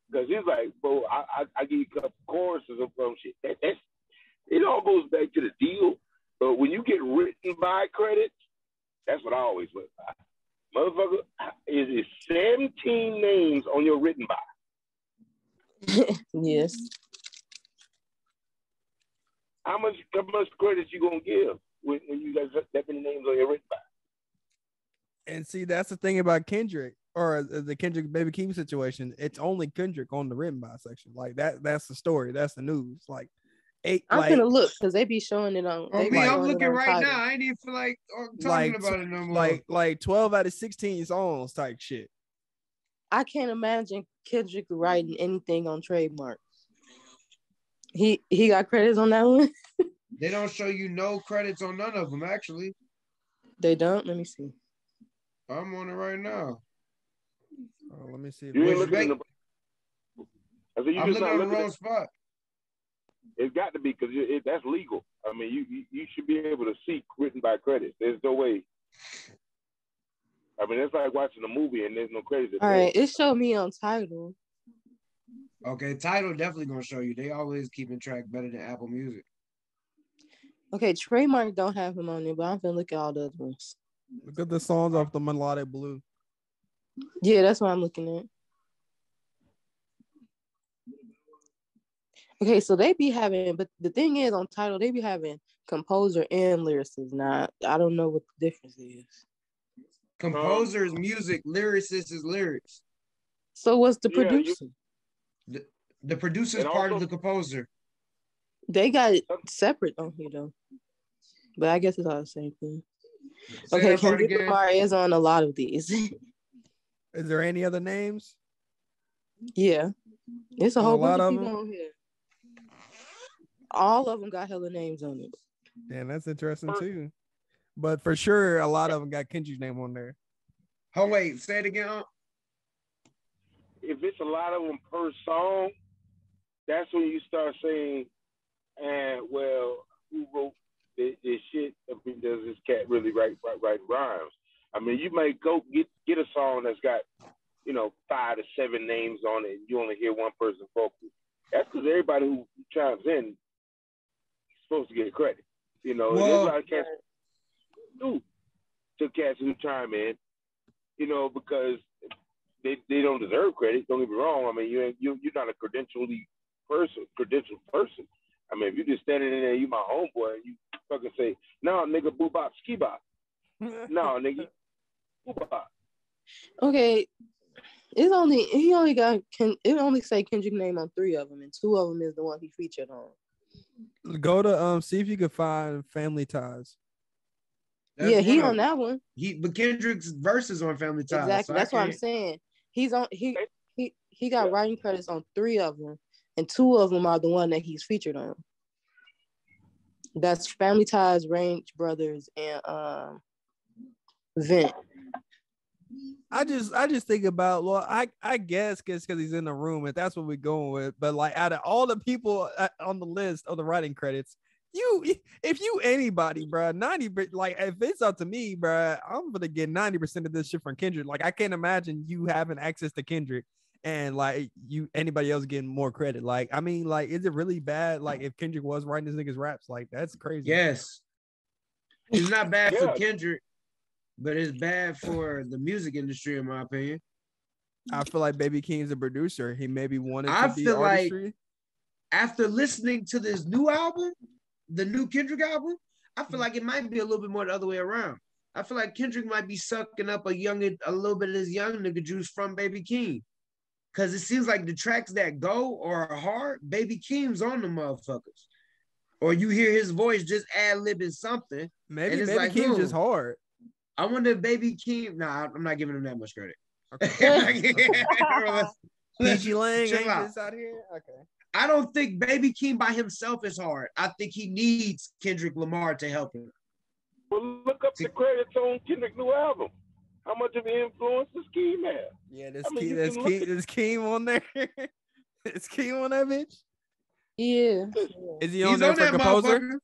because he's like, bro, I give you a couple choruses of some shit. It all goes back to the deal. But when you get written by credits, that's what I always went by. Motherfucker, is 17 names on your written by? Yes. How much credits you gonna give when you guys have that many names on your written by? And see, that's the thing about Kendrick or the Kendrick Baby Keem situation. It's only Kendrick on the written by section. Like that's the story. That's the news. Like I'm gonna look because they be showing it on. I'm looking right now. I ain't even feel like talking about it no more. Like 12 out of 16 songs type shit. I can't imagine Kendrick writing anything on Trademark. He got credits on that one. They don't show you no credits on none of them. Actually, they don't. Let me see. I'm on it right now. Oh, let me see. I'm looking on the wrong spot. It's got to be because that's legal. I mean, you should be able to see written by credits. There's no way. I mean, it's like watching a movie and there's no credits. All right, it showed me on Tidal. Okay, Tidal definitely gonna show you. They always keeping track better than Apple Music. Okay, Trademark don't have him on there, but I'm gonna look at all the other ones. Look at the songs off the Melodic Blue. Yeah, that's what I'm looking at. Okay, so they be having, but the thing is on Tidal, they be having composer and lyricist. Now, I don't know what the difference is. Composer is music, lyricist is lyrics. So what's the producer? The producer is part of the composer. They got it separate on here though. But I guess it's all the same thing. Okay, Kendrick Lamar is on a lot of these. Is there any other names? Yeah. It's a whole bunch of people on here. All of them got hella names on it. Damn, that's interesting too. But for sure, a lot of them got Kendrick's name on there. Oh, wait, say it again. If it's a lot of them per song, that's when you start saying, well, who wrote this shit? Does this cat really write rhymes? I mean, you might go get a song that's got, 5 to 7 names on it, and you only hear one person vocal. That's because everybody who chimes in is supposed to get credit. There's a lot of cats to cats who chime in. because they don't deserve credit. Don't get me wrong. I mean, you're not a credentialed person. I mean, if you just standing in there, you my homeboy, and you fucking say, "No, nigga, boo bop, ski bop." No, nigga, boo bop. Okay, it only say Kendrick name on 3 of them, and 2 of them is the one he featured on. Go to see if you can find Family Ties. That's he on that one. But Kendrick's verses on Family Ties. Exactly, so that's what I'm saying. He's on. He got writing credits on 3 of them, and 2 of them are the one that he's featured on. That's Family Ties, Range Brothers, and Vent. I just think about, well, I guess because he's in the room and that's what we're going with. But like out of all the people on the list of the writing credits, if you anybody, bro, 90, like if it's up to me, bro, I'm gonna get 90% of this shit from Kendrick. Like I can't imagine you having access to Kendrick and like anybody else getting more credit. Like I mean, like is it really bad? Like if Kendrick was writing this nigga's raps, like that's crazy. Yes, it's not bad for Kendrick, but it's bad for the music industry, in my opinion. I feel like Baby Keem's a producer. He maybe wanted to be feel artistry. Like after listening to this new album, the new Kendrick album, I feel like it might be a little bit more the other way around. I feel like Kendrick might be sucking up a little bit of this young nigga juice from Baby Keem. Because it seems like the tracks that go or are hard, Baby Keem's on the motherfuckers. Or you hear his voice just ad-libbing something. Maybe Baby like, Keem's just hard. I wonder if Baby Keem... Nah, I'm not giving him that much credit. Okay. PG Lang out here? Okay. I don't think Baby Keem by himself is hard. I think he needs Kendrick Lamar to help him. Well, look up the credits on Kendrick's new album. How much of an influence does Keem have? Yeah, there's Keem on there. Is Keem on that bitch? Yeah. Is he on there for composer?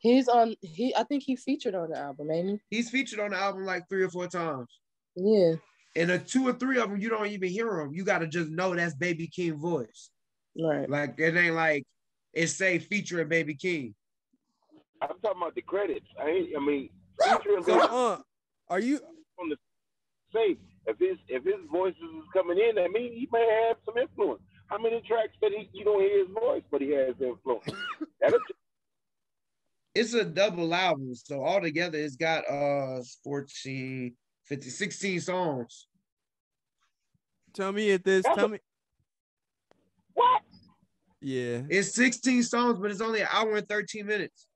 I think he featured on the album, ain't he? He's featured on the album like 3 or 4 times. Yeah. And 2 or 3 of them, you don't even hear them. You got to just know that's Baby Keem's voice. Right. Like, it ain't like it say featuring Baby Keem. I'm talking about the credits. Featuring. So, are you on the say if his voice is coming in? I mean, he may have some influence. How many tracks that you don't hear his voice, but he has influence? It's a double album, so altogether it's got 14, 50, 16 songs. Tell me if this. Tell me. What? Yeah. It's 16 songs, but it's only an hour and 13 minutes.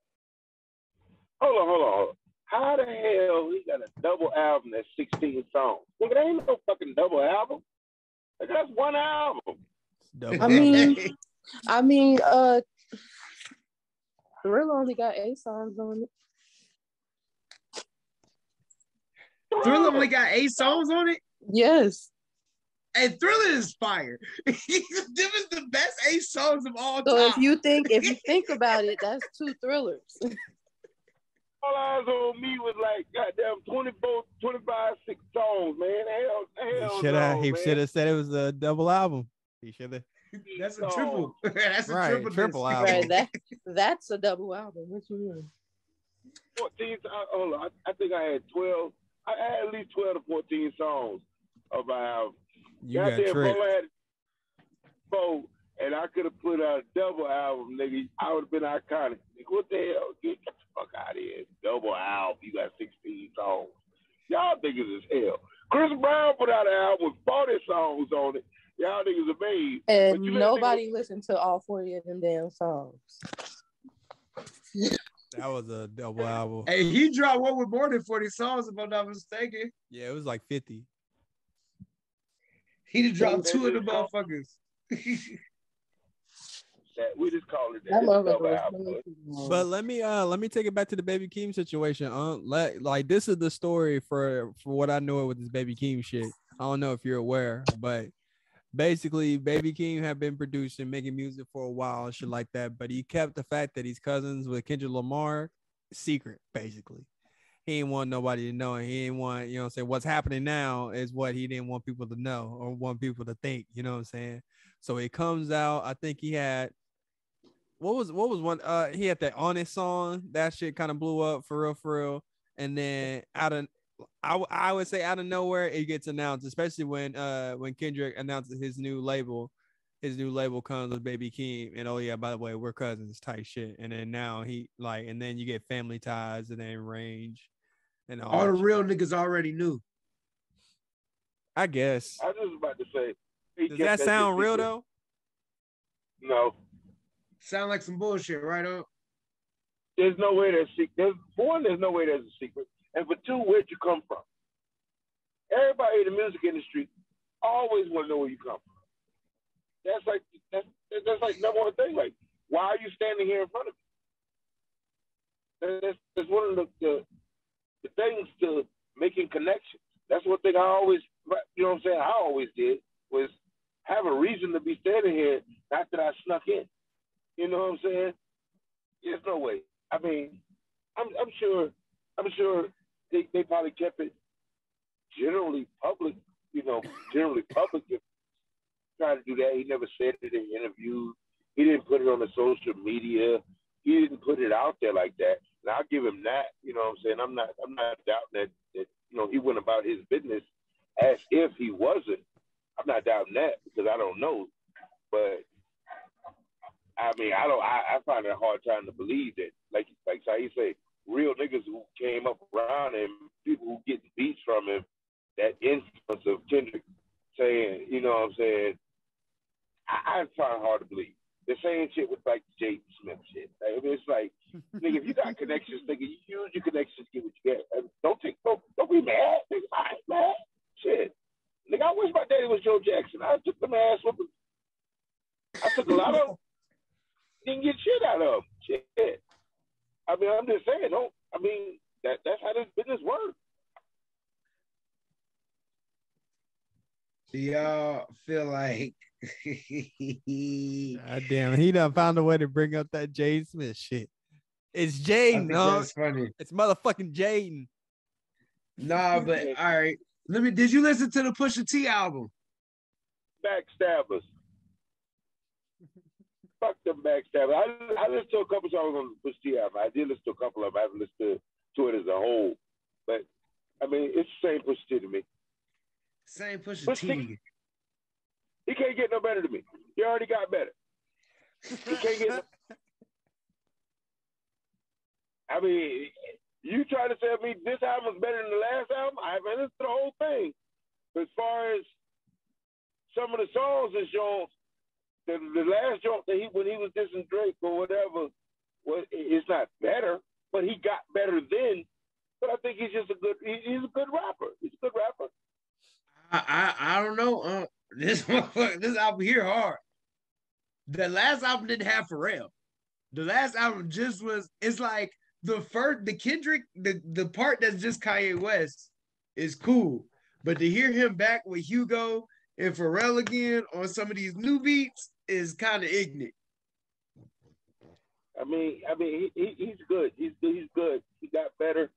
Hold on. How the hell he got a double album that's 16 songs? Nigga, there ain't no fucking double album. Like, that's one album. I mean, Thriller only got 8 songs on it. Thriller only got 8 songs on it? Yes. And Thriller is fire. Them is the best 8 songs of all time. So if you think about it, that's 2 Thrillers. All eyes on me was like goddamn 24, 25, 6 songs, man. Hell he should have said it was a double album. He should have. That's a triple. That's a triple album. Right, that's a double album. What you mean? 14. Hold on. I think I had 12. I had at least 12 to 14 songs of my album. You got tricked. 4, and I could have put out a double album, nigga. I would have been iconic. Like, what the hell? Get the fuck out of here. Double album. You got 16 songs. Y'all niggas is hell. Chris Brown put out an album with 40 songs on it. Y'all niggas are made. And nobody listened to all 40 of them damn songs. That was a double album. Hey, he dropped one with more than 40 songs, if I'm not mistaken. Yeah, it was like 50. He just dropped 2 of the motherfuckers. We just call it that. But let me take it back to the Baby Keem situation. Like this is the story for what I know with this Baby Keem shit. I don't know if you're aware, but basically Baby Keem had been producing, making music for a while and shit like that. But he kept the fact that he's cousins with Kendrick Lamar secret, basically. He didn't want nobody to know, and he didn't want, you know what I'm saying, what's happening now is what he didn't want people to know or want people to think, you know what I'm saying? So it comes out, I think he had, what was one, he had that Honest song, that shit kind of blew up for real. And then out of I would say out of nowhere it gets announced, especially when Kendrick announces his new label. His new label comes with Baby Keem, and oh yeah, by the way, we're cousins type shit. And then now and then you get Family Ties and then Range and all the real niggas already knew. I guess. I was just about to say. Does that sound real though? No. Sound like some bullshit, right up? There's no way there's secret. There's no way there's a secret. And for two, where'd you come from? Everybody in the music industry always want to know where you come from. That's like number one thing. Like, why are you standing here in front of me? That's one of the things to making connections. That's one thing I always, you know what I'm saying, I always did, was have a reason to be standing here, not that I snuck in. You know what I'm saying? There's no way. I mean, I'm sure they probably kept it generally public, generally public. If tried to do that, he never said it in interviews. He didn't put it on the social media. He didn't put it out there like that. And I'll give him that. You know what I'm saying? I'm not doubting that he went about his business as if he wasn't. I'm not doubting that because I don't know. But I mean, I find it a hard time to believe that, like Saeed say, real niggas who came up around him, people who get beats from him, that influence of Kendrick saying, you know what I'm saying, I find it hard to believe. The same shit with like Jaden Smith shit. I mean, it's like, nigga, if you got connections, nigga, you use your connections to get what you get. Don't be mad, nigga. I ain't mad. Shit. Nigga, I wish my daddy was Joe Jackson. I took them ass whooping. I took a lot of them. Didn't get shit out of them. Shit. I mean, I'm just saying, that's how this business works. Do y'all feel like God damn, he done found a way to bring up that Jaden Smith shit. It's Jaden, no. That's funny. It's motherfucking Jaden. Nah, but all right. Did you listen to the Pusha T album? Backstabbers. Fuck them backstabbers. I listened to a couple songs on the Pusha T album. I did listen to a couple of them. I haven't listened to it as a whole. But I mean, it's the same Pusha T to me. Same Pusha T. He can't get no better than me. He already got better. He can't get no... I mean, you try to tell me this album's better than the last album? I haven't listened to the whole thing. But as far as some of the songs that shown, the last joint that when he was dissing Drake or whatever, it's not better, but he got better then. But I think he's a good rapper. He's a good rapper. I don't know. This album here hard. The last album didn't have Pharrell. The last album just was. It's like the Kendrick, the part that's just Kanye West is cool, but to hear him back with Hugo and Pharrell again on some of these new beats is kind of ignorant. I mean, he's good. He's good. He got better.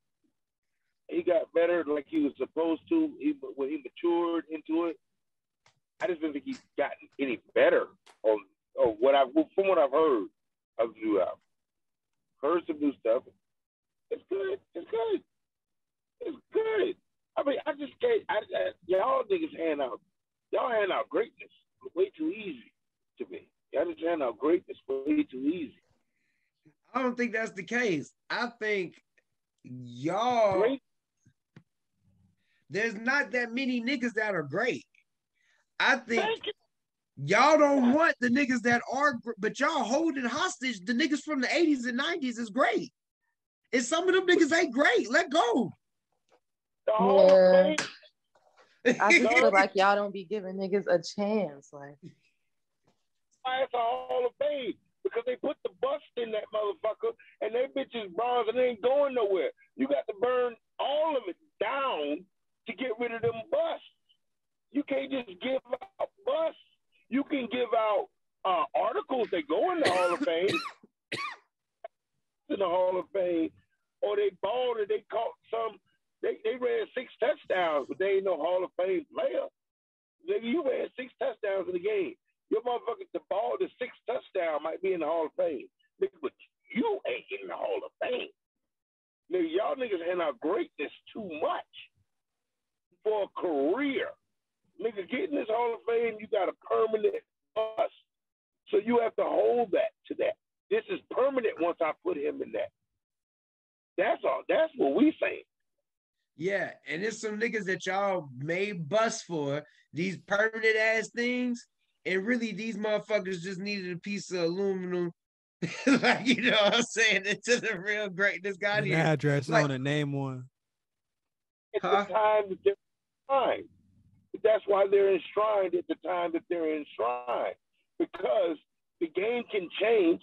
He got better like he was supposed to when he matured into it. I just don't think he's gotten any better from what I've heard of the new album. Heard some new stuff. It's good. It's good. It's good. I mean, I just can't. Y'all niggas hand out greatness way too easy to me. Y'all just hand out greatness way too easy. I don't think that's the case. I think y'all. Great. There's not that many niggas that are great. I think y'all don't want the niggas that are, but y'all holding hostage the niggas from the 80s and 90s is great. And some of them niggas ain't great. Let go. Yeah. I just feel like y'all don't be giving niggas a chance. Like, it's a Hall of Fame because they put the bust in that motherfucker and they bitches bronze and they ain't going nowhere. You got to burn all of it down to get rid of them busts. You can't just give out busts. You can give out articles that go in the Hall of Fame, in the Hall of Fame, or they balled and they caught some. They ran 6 touchdowns, but they ain't no Hall of Fame player. You ran 6 touchdowns in the game. Your motherfucker, the 6th touchdown might be in the Hall of Fame, but you ain't in the Hall of Fame. Nigga, y'all niggas hand out greatness too much. for a career. Nigga, getting this Hall of Fame, you got a permanent bust. So you have to hold that to that. This is permanent once I put him in that. That's all. That's what we saying. Yeah, and there's some niggas that y'all made bust for these permanent ass things, and really these motherfuckers just needed a piece of aluminum, like you know what I'm saying, into the real greatness got An here. address Like, on it, name one. At the time that they're enshrined. That's why they're enshrined at the time that they're enshrined. Because the game can change.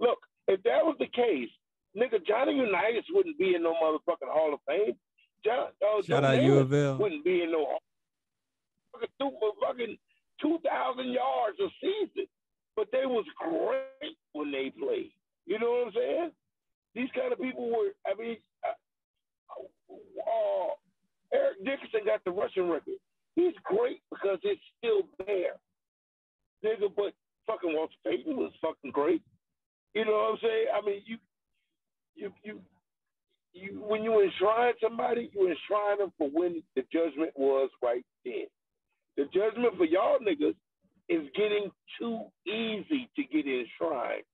Look, if that was the case, nigga, Johnny Unitas wouldn't be in no motherfucking Hall of Fame. Shout out U of L. Wouldn't be in no fucking 2,000 yards a season. But they was great when they played. You know what I'm saying? These kind of people were, I mean, Eric Dickerson got the rushing record. He's great because it's still there. Nigga, but fucking Walter Payton was fucking great. You know what I'm saying? I mean, you when you enshrine somebody, you enshrine them for when the judgment was right then. The judgment for y'all niggas is getting too easy to get enshrined.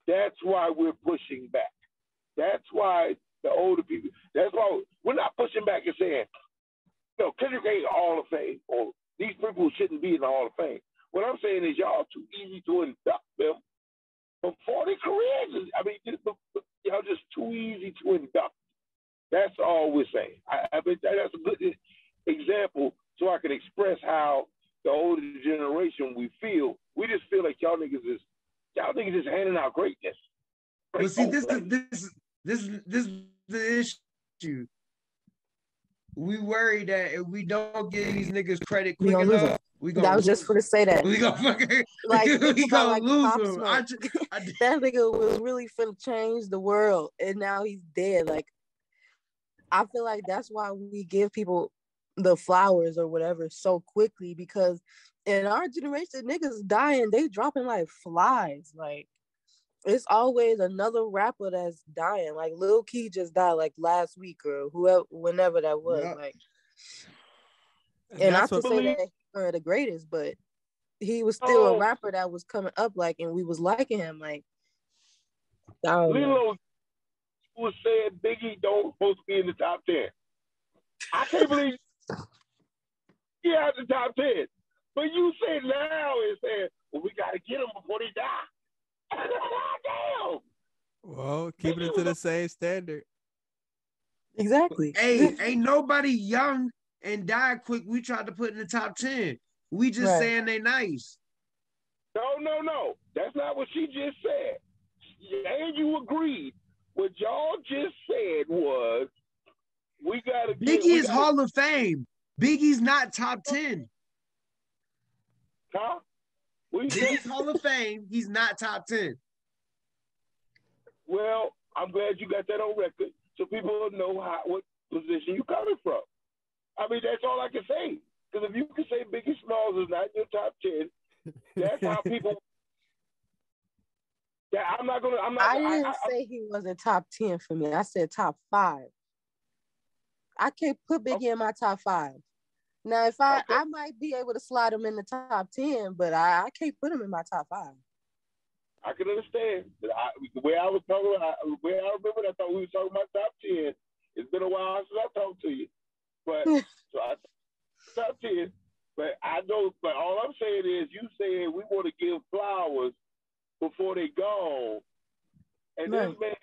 That's why we're pushing back. That's why the older people, that's why we're not pushing back and saying, no, Kendrick ain't Hall of Fame, or these people shouldn't be in the Hall of Fame. What I'm saying is y'all too easy to induct them for 40 careers. I mean, y'all just too easy to induct. That's all we're saying. I mean, that's a good example so I can express how the older generation we feel. We just feel like y'all niggas is handing out greatness. Well, see, this is the issue. We worry that if we don't give these niggas credit quick enough, we gonna. I was just gonna say that. We gonna fucking like we gonna like lose Pop them. Smoke. That nigga was really finna change the world, and now he's dead. Like, I feel like that's why we give people the flowers or whatever so quickly, because in our generation, niggas dying, they dropping like flies. Like, it's always another rapper that's dying. Like Lil Key just died like last week or whoever, whenever that was. Yep. Like, and not to say that he's one of the greatest, but he was still a rapper that was coming up, like, and we was liking him. Like, Lilo was saying Biggie don't supposed to be in the top 10. I can't believe he out the top 10. But you say now and saying, well, we got to get him before they die. Damn. Well, keep it to the same standard. Exactly. Hey, ain't nobody young and died quick we tried to put in the top 10. We just saying they nice. No. That's not what she just said. And you agreed. What y'all just said was we gotta get Biggie is Hall of Fame. Biggie's not top 10. Huh? Biggie's Hall of Fame. He's not top 10. Well, I'm glad you got that on record so people know what position you coming from. I mean, that's all I can say. Because if you can say Biggie Smalls is not in your top 10, that's how people. Yeah, I didn't say he wasn't top 10 for me. I said top 5. I can't put Biggie in my top 5. Now, if I might be able to slide him in the top 10, but I can't put him in my top 5. I can understand. The way I was talking, the way I remember, I thought we were talking about top 10. It's been a while since I talked to you, but so I top 10. But I know. But all I'm saying is, you saying we want to give flowers before they gone, and this man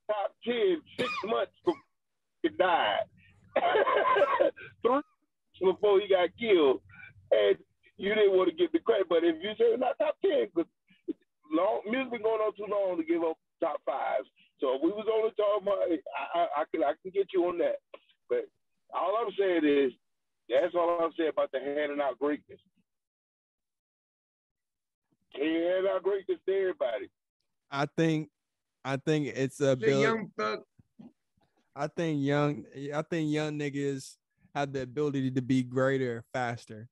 top 10 6 months before he died, 3 months before he got killed, and you didn't want to give the credit. But if you say not top 10, because music been going on too long to give up top 5s. So if we was only talking about, I can get you on that. But all I'm saying is, that's all I'm saying about the handing out greatness. Hand out greatness to everybody. I think it's a young thug. I think young niggas have the ability to be greater faster.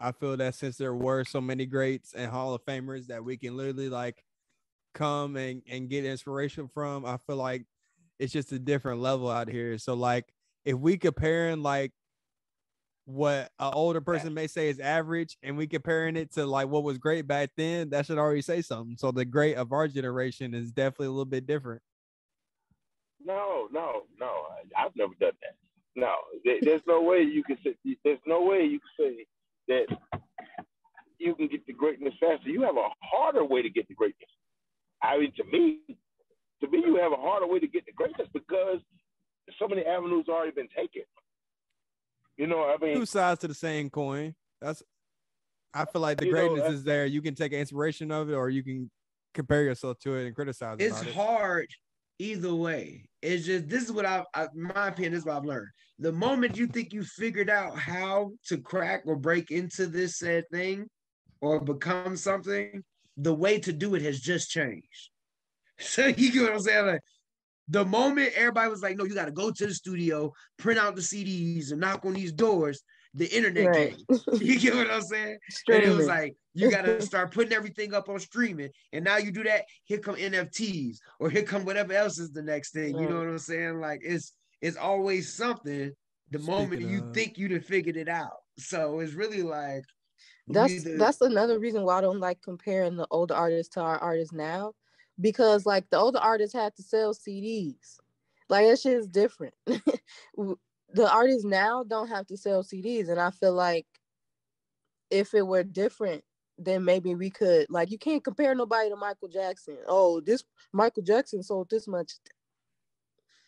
I feel that since there were so many greats and Hall of Famers that we can literally like come and get inspiration from, I feel like it's just a different level out here. So like if we comparing like what an older person may say is average, and we comparing it to like what was great back then, that should already say something. So the great of our generation is definitely a little bit different. No. I've never done that. No, there's no way you can say. There's no way you can say that you can get the greatness faster. You have a harder way to get the greatness. I mean, to me, you have a harder way to get the greatness because so many avenues already been taken. You know, I mean, two sides to the same coin. I feel like the greatness is there. You can take inspiration of it, or you can compare yourself to it and criticize it's about it. hard either way. It's just, this is what my opinion, this is what I've learned. The moment you think you figured out how to crack or break into this said thing or become something, the way to do it has just changed. So you get what I'm saying? Like, the moment everybody was like, no, you got to go to the studio, print out the CDs and knock on these doors, the internet came. You get what I'm saying? Streaming. And it was like, you got to start putting everything up on streaming. And now you do that, here come NFTs, or here come whatever else is the next thing. You know what I'm saying? Like, it's always something the moment you think you'd have figured it out. So it's really like, that's another reason why I don't like comparing the older artists to our artists now. Because like the older artists had to sell CDs. Like that shit is different. The artists now don't have to sell CDs. And I feel like if it were different, then maybe we could, like, you can't compare nobody to Michael Jackson. Oh, this Michael Jackson sold this much.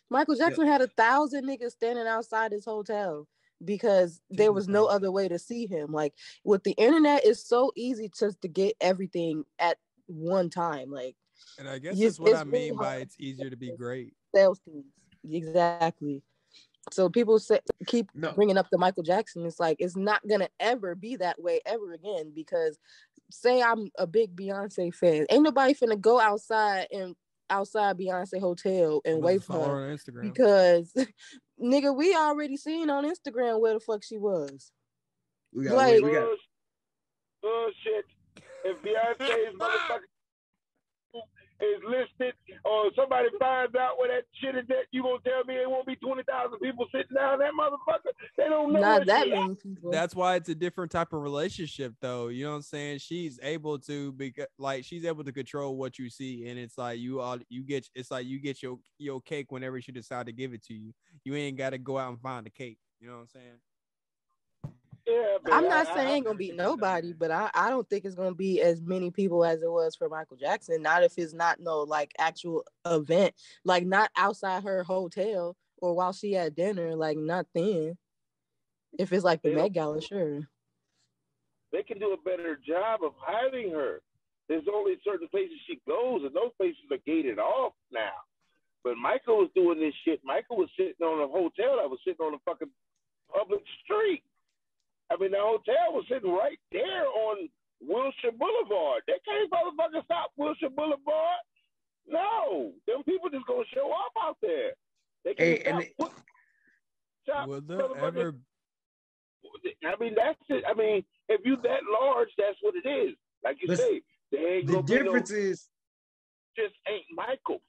Michael Jackson had 1,000 niggas standing outside his hotel because there was no other way to see him. Like with the internet, it's so easy just to get everything at one time. Like, and I guess that's what I mean by it's easier to be great. Sales teams. Exactly. So people keep bringing up the Michael Jackson. It's like, it's not going to ever be that way ever again, because say I'm a big Beyonce fan. Ain't nobody finna go outside Beyonce hotel and wait for her on Instagram. Because nigga, we already seen on Instagram where the fuck she was. We got bullshit. If Beyonce's motherfucker is listed, or somebody finds out where that shit is at, you gonna tell me it won't be 20,000 people sitting down that motherfucker? They don't know. Not that many people. That's why it's a different type of relationship, though. You know what I'm saying? She's able to she's able to control what you see, and it's like you get your cake whenever she decide to give it to you. You ain't got to go out and find the cake. You know what I'm saying? Yeah, I'm not saying ain't gonna be nobody, but I don't think it's gonna be as many people as it was for Michael Jackson. Not if it's not no like actual event, like not outside her hotel or while she at dinner, like not then. If it's like the Met Gala, sure. They can do a better job of hiding her. There's only certain places she goes, and those places are gated off now. But Michael was doing this shit. Michael was sitting on a hotel that was sitting on a fucking public street. I mean, the hotel was sitting right there on Wilshire Boulevard. They can't motherfucking stop Wilshire Boulevard. No, them people just gonna show up out there. They can't stop. Will there ever? I mean, that's it. I mean, if you that large, that's what it is. Like you say, the difference is just ain't Michael.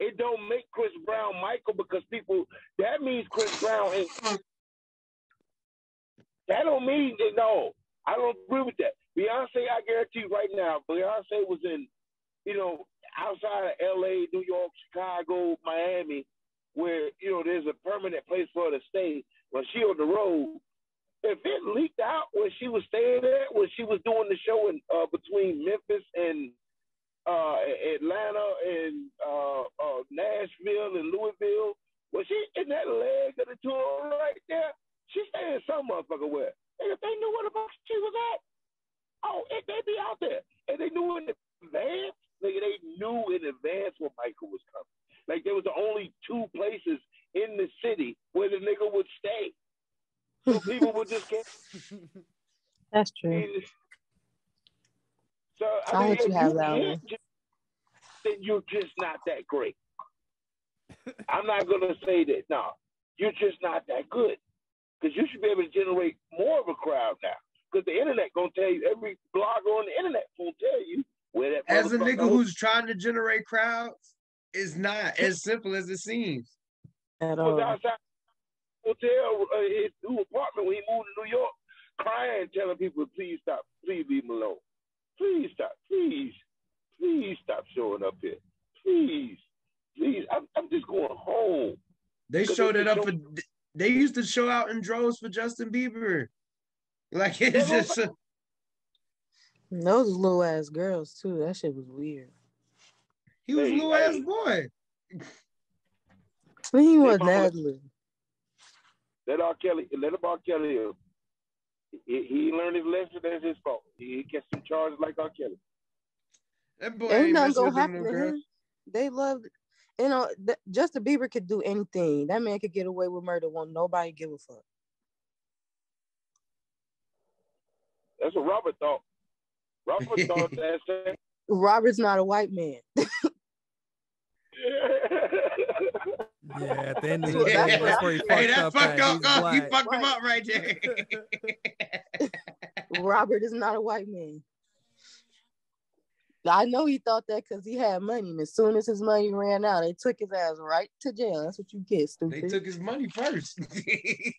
It don't make Chris Brown Michael because people. That means Chris Brown ain't. That don't mean that, no. I don't agree with that. Beyonce, I guarantee you right now, Beyonce was in, outside of LA, New York, Chicago, Miami, where, there's a permanent place for her to stay. When she on the road, if it leaked out where she was staying there, when she was doing the show in between Memphis and Atlanta and Nashville and Louisville, was she in that leg of the tour right there? She staying some motherfucker where. And if they knew where the fuck she was at, they'd be out there. And they knew in advance, they knew in advance where Michael was coming. Like there was only 2 places in the city where the nigga would stay. So people would just get. That's true. So I mean, if you then you're just not that great. I'm not gonna say that. No, you're just not that good. Because you should be able to generate more of a crowd now. Because the internet gonna tell you, every blogger on the internet will tell you where that. As a nigga who's trying to generate crowds, it's not as simple as it seems. At all. hotel, his new apartment when he moved to New York, crying, telling people, please stop, please leave him alone. Please stop, please stop showing up here. Please, I'm just going home. They showed it up for. They used to show out in droves for Justin Bieber. Like it's just. Those little ass girls too. That shit was weird. He was a little ass boy. He wasn't that little. Let R. Kelly. Let him R. Kelly. He learned his lesson. That's his fault. He gets some charges like R. Kelly. That boy ain't ain't nothing messing gonna with them happen little to girls. him. They loved, you know. Justin Bieber could do anything. That man could get away with murder. Won't nobody give a fuck. That's what Robert thought. Robert thought that. Robert's not a white man. Yeah, at the end of the day, that's where he fucked up. He fucked him up right there. Robert is not a white man. I know he thought that because he had money, and as soon as his money ran out, they took his ass right to jail. That's what you get, stupid. They took his money first.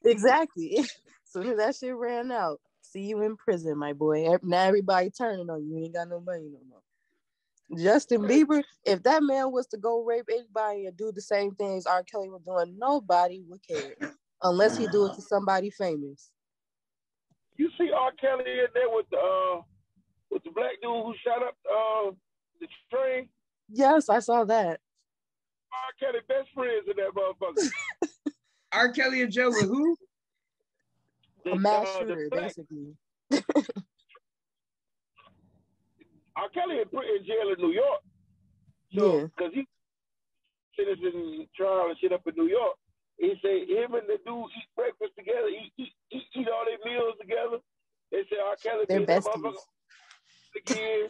Exactly. As soon as that shit ran out, see you in prison, my boy. Now everybody turning on you. You ain't got no money no more. Justin Bieber, if that man was to go rape anybody and do the same things R. Kelly was doing, nobody would care. Unless he do it to somebody famous. You see R. Kelly in there with the black dude who shot up the train? Yes, I saw that. R. Kelly best friends in that motherfucker. R. Kelly in jail with who? A mass shooter, basically. R. Kelly in jail in New York. So, because he citizen trial and shit up in New York, he say him and the dude eat breakfast together, eat all their meals together. They say R. Kelly they're besties. Again.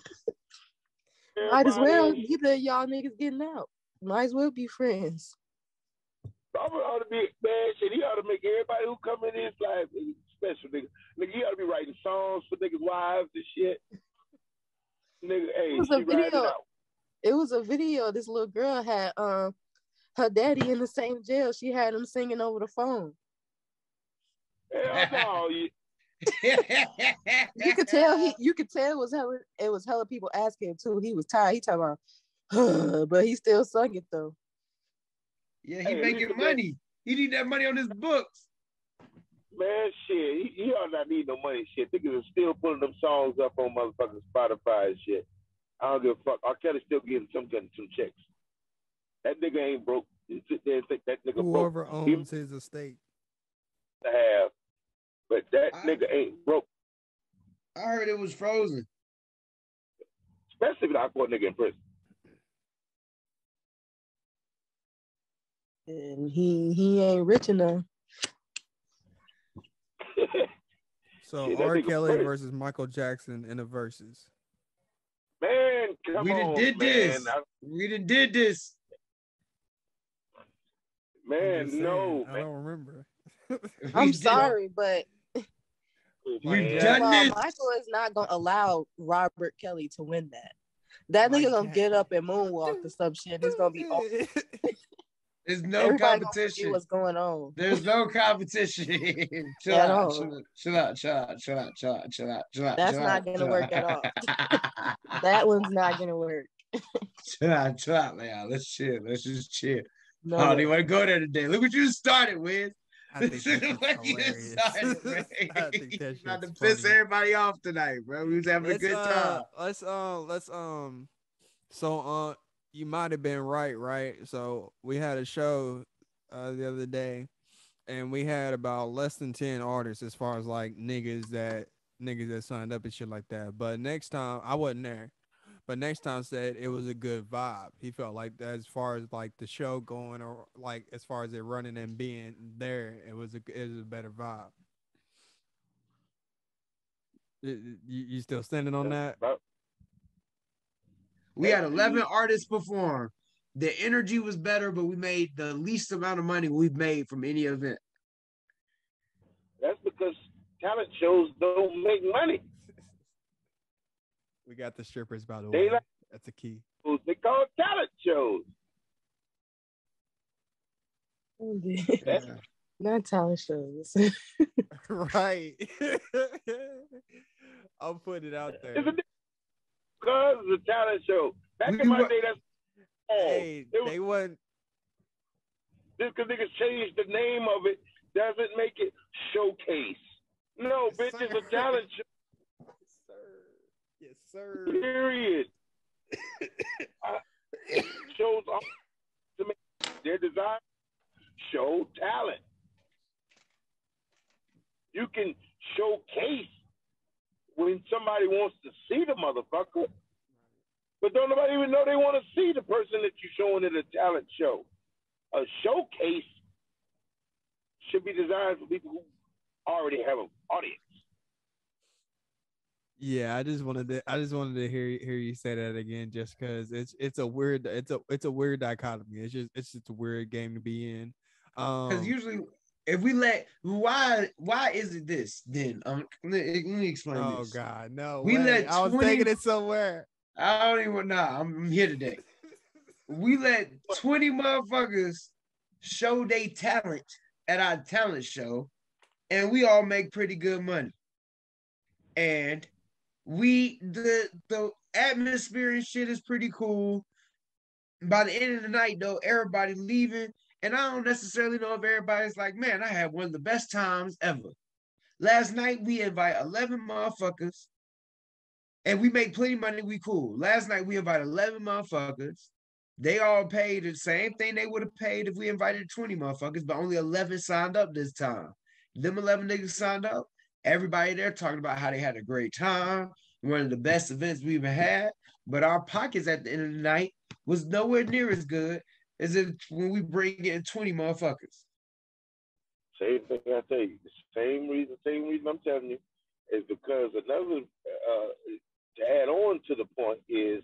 Might as well, either y'all niggas getting out. Might as well be friends. Robert ought to be bad shit. He ought to make everybody who come in his life special nigga. Nigga, he ought to be writing songs for niggas' wives and shit. Nigga, hey, it was a video. This little girl had her daddy in the same jail. She had him singing over the phone. Hell no. You could tell it was hella people asking him too. He was tired. He talking about but he still sung it though. Yeah, he making money. He need that money on his books. Man, shit, he ought not need no money. Shit, niggas are still putting them songs up on motherfucking Spotify and shit. I don't give a fuck. R. Kelly still getting some checks. That nigga ain't broke. You sit there and think that nigga Whoever broke. owns his estate. To have, but that nigga ain't broke. I heard it was frozen. Especially if I put a nigga in prison. And he ain't rich enough. So R. Kelly versus Michael Jackson in the verses. Man, come on, this. We done did this. Man, no. I don't remember. I'm sorry, but we've done this. Michael is not gonna allow Robert Kelly to win that. That nigga gonna get up and moonwalk or some shit. It's gonna be awful. There's no competition. What's going on? There's no competition. Chill out. That's not gonna work at all. That one's not gonna work. Chill out, man. Let's chill. Let's just chill. No, I don't even want to go there today. Look what you started with. I think that's hilarious. I think that about to piss everybody off tonight, bro. We was having a good time. So you might have been right? So we had a show the other day, and we had about less than 10 artists as far as like niggas that signed up and shit like that. But next time, I wasn't there. But next time said it was a good vibe. He felt like that as far as like the show going, or like as far as it running and being there, it was a better vibe. You still standing on that? We had 11 artists perform. The energy was better, but we made the least amount of money we've made from any event. That's because talent shows don't make money. We got the strippers, by the way. That's a key. They call talent shows. Not talent shows. Right. I'll put it out there. Because it's a talent show. Back in my day, that's all. Hey, they wasn't. Just because niggas changed the name of it doesn't make it showcase. No, Yes, bitch, sir. it's a talent show. Yes, sir. Period. Shows off to make their design show talent. You can showcase when somebody wants to see the motherfucker, but don't nobody even know they want to see the person that you're showing at a talent show. A showcase should be designed for people who already have an audience. Yeah, I just wanted to hear you say that again, just because it's a weird dichotomy. It's just a weird game to be in. Because usually, if we let why is it this then? Let me explain this. Oh God, no! We let I was taking it somewhere. I don't even know. I'm here today. We let 20 motherfuckers show their talent at our talent show, and we all make pretty good money. And the atmosphere and shit is pretty cool. By the end of the night, though, everybody leaving, and I don't necessarily know if everybody's like, man, I had one of the best times ever. Last night we invite 11 motherfuckers, and we make plenty of money. We cool. Last night we invited 11 motherfuckers. They all paid the same thing they would have paid if we invited 20 motherfuckers, but only 11 signed up this time. Them 11 niggas signed up. Everybody there talking about how they had a great time, one of the best events we ever had. But our pockets at the end of the night was nowhere near as good as if when we bring in 20 motherfuckers. Same thing I tell you. The same reason I'm telling you is because another to add on to the point is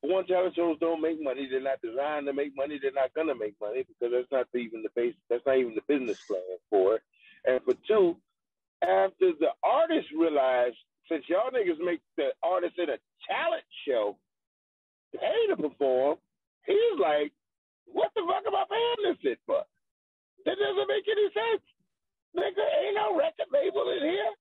one, talent shows don't make money. They're not designed to make money. They're not gonna make money because that's not even the base. That's not even the business plan for it. And for two, after the artists realized, since y'all niggas make the artists in a talent show pay to perform, he's like, what the fuck am I paying this shit for? That doesn't make any sense. Nigga, ain't no record label in here.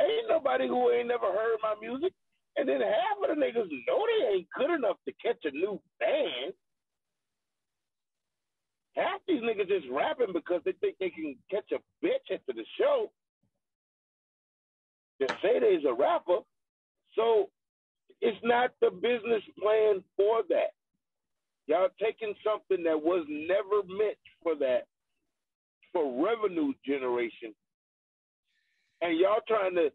Ain't nobody who ain't never heard my music. And then half of the niggas know they ain't good enough to catch a new band. Half these niggas just rapping because they think they can catch a bitch after the show. They say they's a rapper. So it's not the business plan for that. Y'all taking something that was never meant for that, for revenue generation, and y'all trying to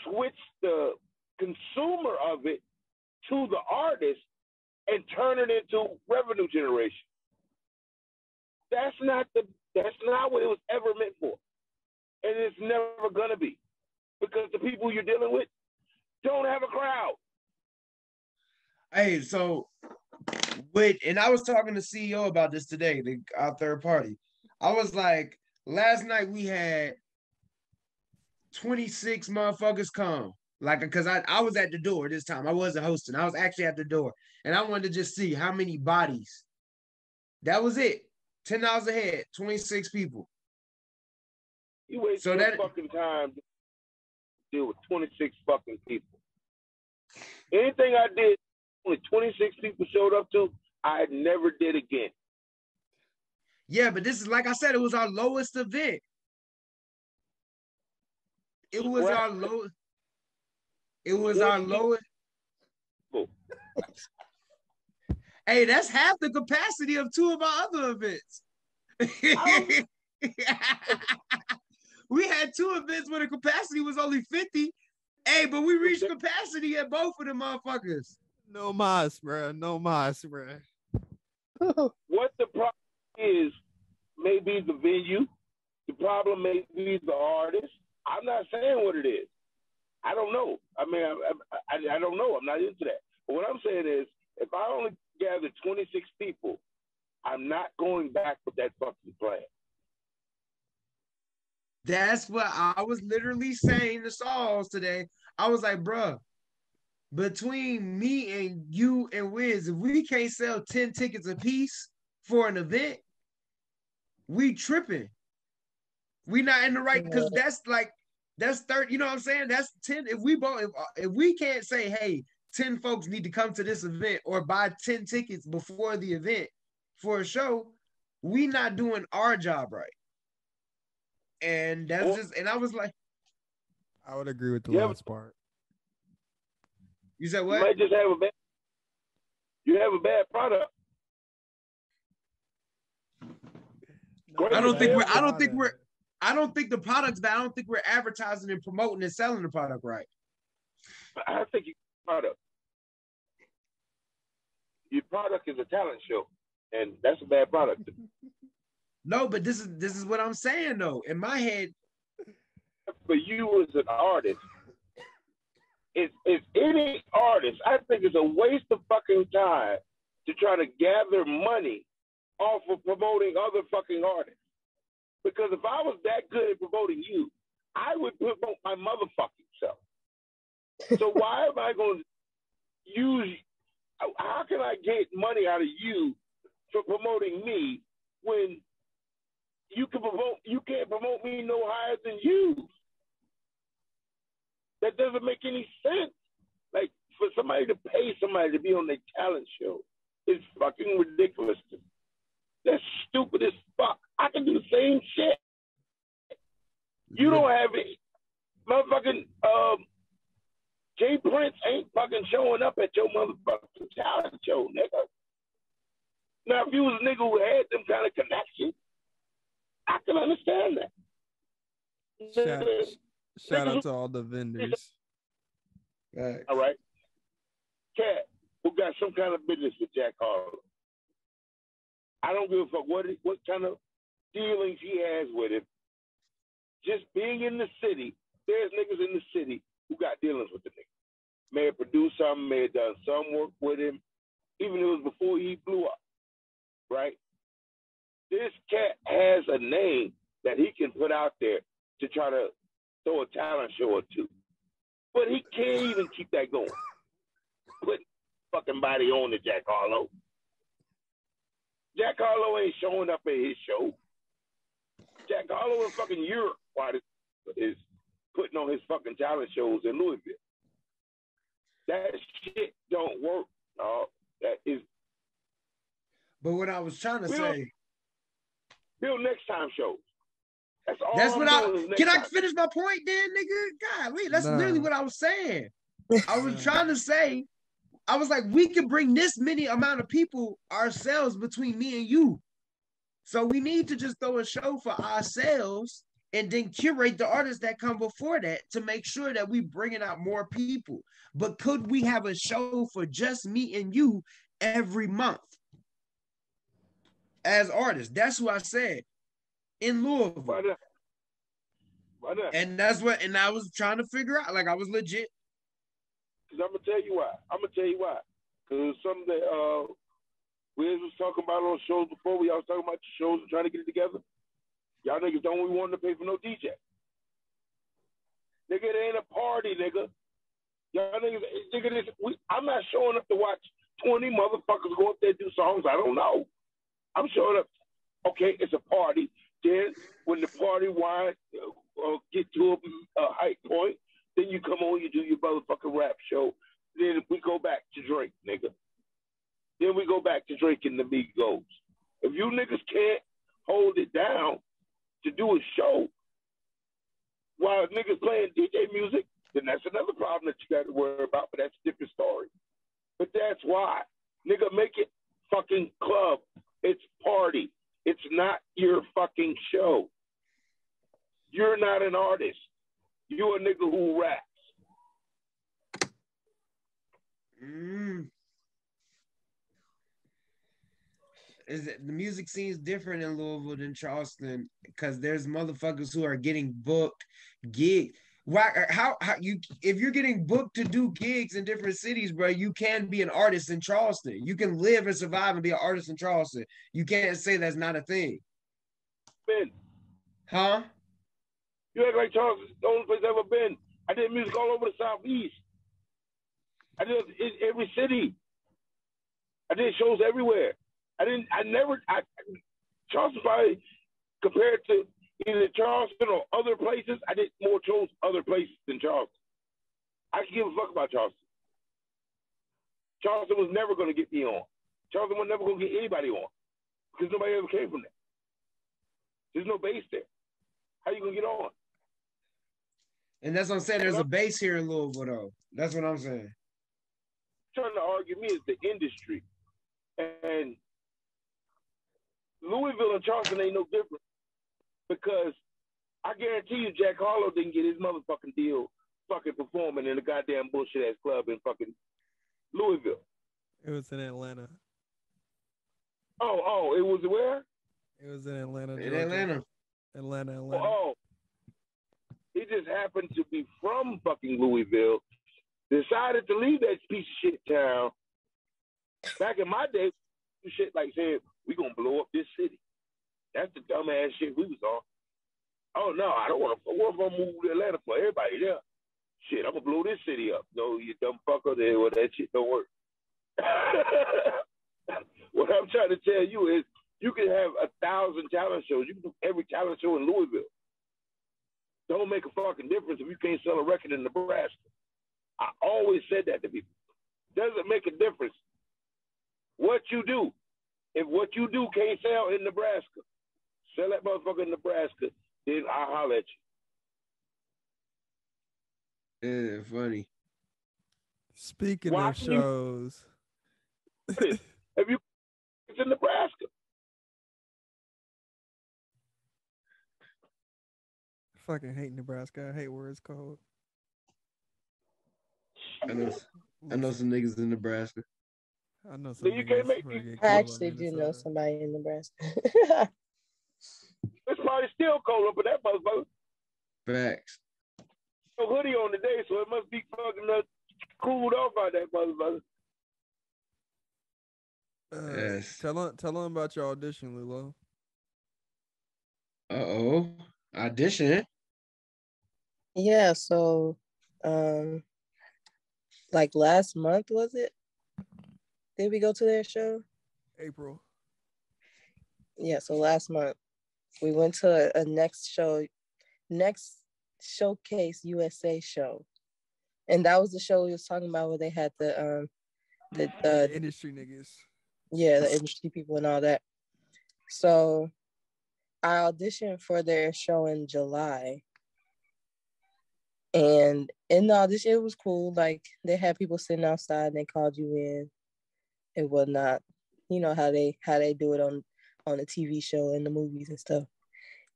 switch the consumer of it to the artist and turn it into revenue generation. That's not what it was ever meant for. And it's never gonna be. Because the people you're dealing with don't have a crowd. Hey, so and I was talking to CEO about this today, our third party. I was like, last night we had 26 motherfuckers come. Like, because I was at the door this time. I wasn't hosting. I was actually at the door. And I wanted to just see how many bodies. That was it. $10 a head, 26 people. You wasted your fucking time to deal with 26 fucking people. Anything I did, only 26 people showed up to, I never did again. Yeah, but this is, like I said, it was our lowest event. It was our lowest. It was our lowest. Hey, that's half the capacity of two of our other events. We had two events where the capacity was only 50. Hey, but we reached capacity at both of the motherfuckers. No mas, bro. No mas, bro. What the problem is, may be the venue. The problem may be the artist. I'm not saying what it is. I don't know. I mean, I don't know. I'm not into that. But what I'm saying is, if I only gather 26 people, I'm not going back with that fucking plan. That's what I was literally saying to Sauls today. I was like, bruh, between me and you and Wiz, if we can't sell 10 tickets a piece for an event, we tripping. We not in the right, because that's 30. You know what I'm saying? That's 10. If we can't say, hey, 10 folks need to come to this event or buy 10 tickets before the event for a show, we not doing our job right. And that's just, and I was like, I would agree with the last part. You said what? You might just have a bad product. I don't think the product's bad. I don't think we're advertising and promoting and selling the product right. I think your product is a talent show, and that's a bad product. No, but this is what I'm saying though. In my head, for you as an artist, if any artist, I think it's a waste of fucking time to try to gather money off of promoting other fucking artists. Because if I was that good at promoting you, I would promote my motherfucking self. So why am I going to use? How can I get money out of you for promoting me when you can't promote me no higher than you? That doesn't make any sense. Like, for somebody to pay somebody to be on their talent show is fucking ridiculous to me. That's stupid as fuck. I can do the same shit. You don't have it. Motherfucking Jay Prince ain't fucking showing up at your motherfucking talent show, nigga. Now, if you was a nigga who had them kind of connections, I can understand that. Shout out to all the vendors. All right. Cat, who got some kind of business with Jack Harlow. I don't give a fuck what kind of dealings he has with him. Just being in the city, there's niggas in the city who got dealings with the nigga. May have produced something, may have done some work with him, even if it was before he blew up, right? This cat has a name that he can put out there to try to throw a talent show or two. But he can't even keep that going. Put fucking body on to Jack Harlow. Jack Harlow ain't showing up at his show. Jack Harlow in fucking Europe is putting on his fucking talent shows in Louisville. That shit don't work, dog. That is. But what I was trying to say. Build next time shows. That's all. Can I finish my point then, nigga? Golly, that's literally what I was saying. I was trying to say, I was like, we can bring this many amount of people ourselves between me and you. So we need to just throw a show for ourselves and then curate the artists that come before that to make sure that we bringing out more people. But could we have a show for just me and you every month as artists? That's what I said in Louisville. Why not? And that's what, and I was trying to figure out, like I was legit. Because I'm going to tell you why. Because something that Wiz was talking about on shows before, we was talking about the shows and trying to get it together. Y'all niggas don't even want to pay for no DJ. Nigga, it ain't a party, nigga. Y'all niggas, I'm not showing up to watch 20 motherfuckers go up there and do songs I don't know. I'm showing up, okay, it's a party. Then when the party winds get to a high point, then you come on, you do your motherfucking rap show. Then we go back to Drake, nigga. Then we go back to Drake and the Migos. If you niggas can't hold it down to do a show while niggas playing DJ music, then that's another problem that you got to worry about, but that's a different story. But that's why. Nigga, make it fucking club. It's party. It's not your fucking show. You're not an artist. You're a nigga who raps. Is it the music scene is different in Louisville than Charleston because there's motherfuckers who are getting booked gigs. Why? How you? If you're getting booked to do gigs in different cities, bro, you can be an artist in Charleston. You can live and survive and be an artist in Charleston. You can't say that's not a thing. Ben. Huh? You act like Charleston's the only place I've ever been. I did music all over the Southeast. I did in every city. I did shows everywhere. Charleston probably compared to either Charleston or other places, I did more chose other places than Charleston. I can give a fuck about Charleston. Charleston was never going to get me on. Charleston was never going to get anybody on because nobody ever came from there. There's no base there. How you going to get on? And that's what I'm saying. There's a base here in Louisville, though. That's what I'm saying. Trying to argue me is the industry. And Louisville and Charleston ain't no different because I guarantee you Jack Harlow didn't get his motherfucking deal fucking performing in a goddamn bullshit ass club in fucking Louisville. It was in Atlanta. Oh, it was where? It was in Atlanta. In Georgia. Atlanta. Oh, he just happened to be from fucking Louisville, decided to leave that piece of shit town. Back in my day, shit like saying, we gonna blow up this city. That's the dumbass shit we was on. Oh no, I don't want to. What if I move to Atlanta for everybody there? Shit, I'm gonna blow this city up. No, you dumb fucker. There, well, that shit don't work. What I'm trying to tell you is, you can have 1,000 talent shows. You can do every talent show in Louisville. Don't make a fucking difference if you can't sell a record in Nebraska. I always said that to people. Doesn't make a difference what you do. If what you do can't sell in Nebraska, sell that motherfucker in Nebraska, then I'll holler at Yeah, funny. Speaking of shows. If you it's in Nebraska. I fucking hate Nebraska. I hate where it's cold. I know some niggas in Nebraska. I know some. So you can't make I actually do know somebody in Nebraska. It's probably still cold up in that motherfucker. Facts. No hoodie on today, so it must be fucking cooled off out that motherfucker. Yes. Tell them about your audition, Lilo. Audition. Yeah, so like last month, was it? Did we go to their show? April. Yeah, so last month we went to a next Showcase USA show. And that was the show we was talking about where they had the industry niggas. Yeah, the industry people and all that. So I auditioned for their show in July. And in the audition, it was cool. Like, they had people sitting outside and they called you in and whatnot. You know how they do it on the TV show and the movies and stuff.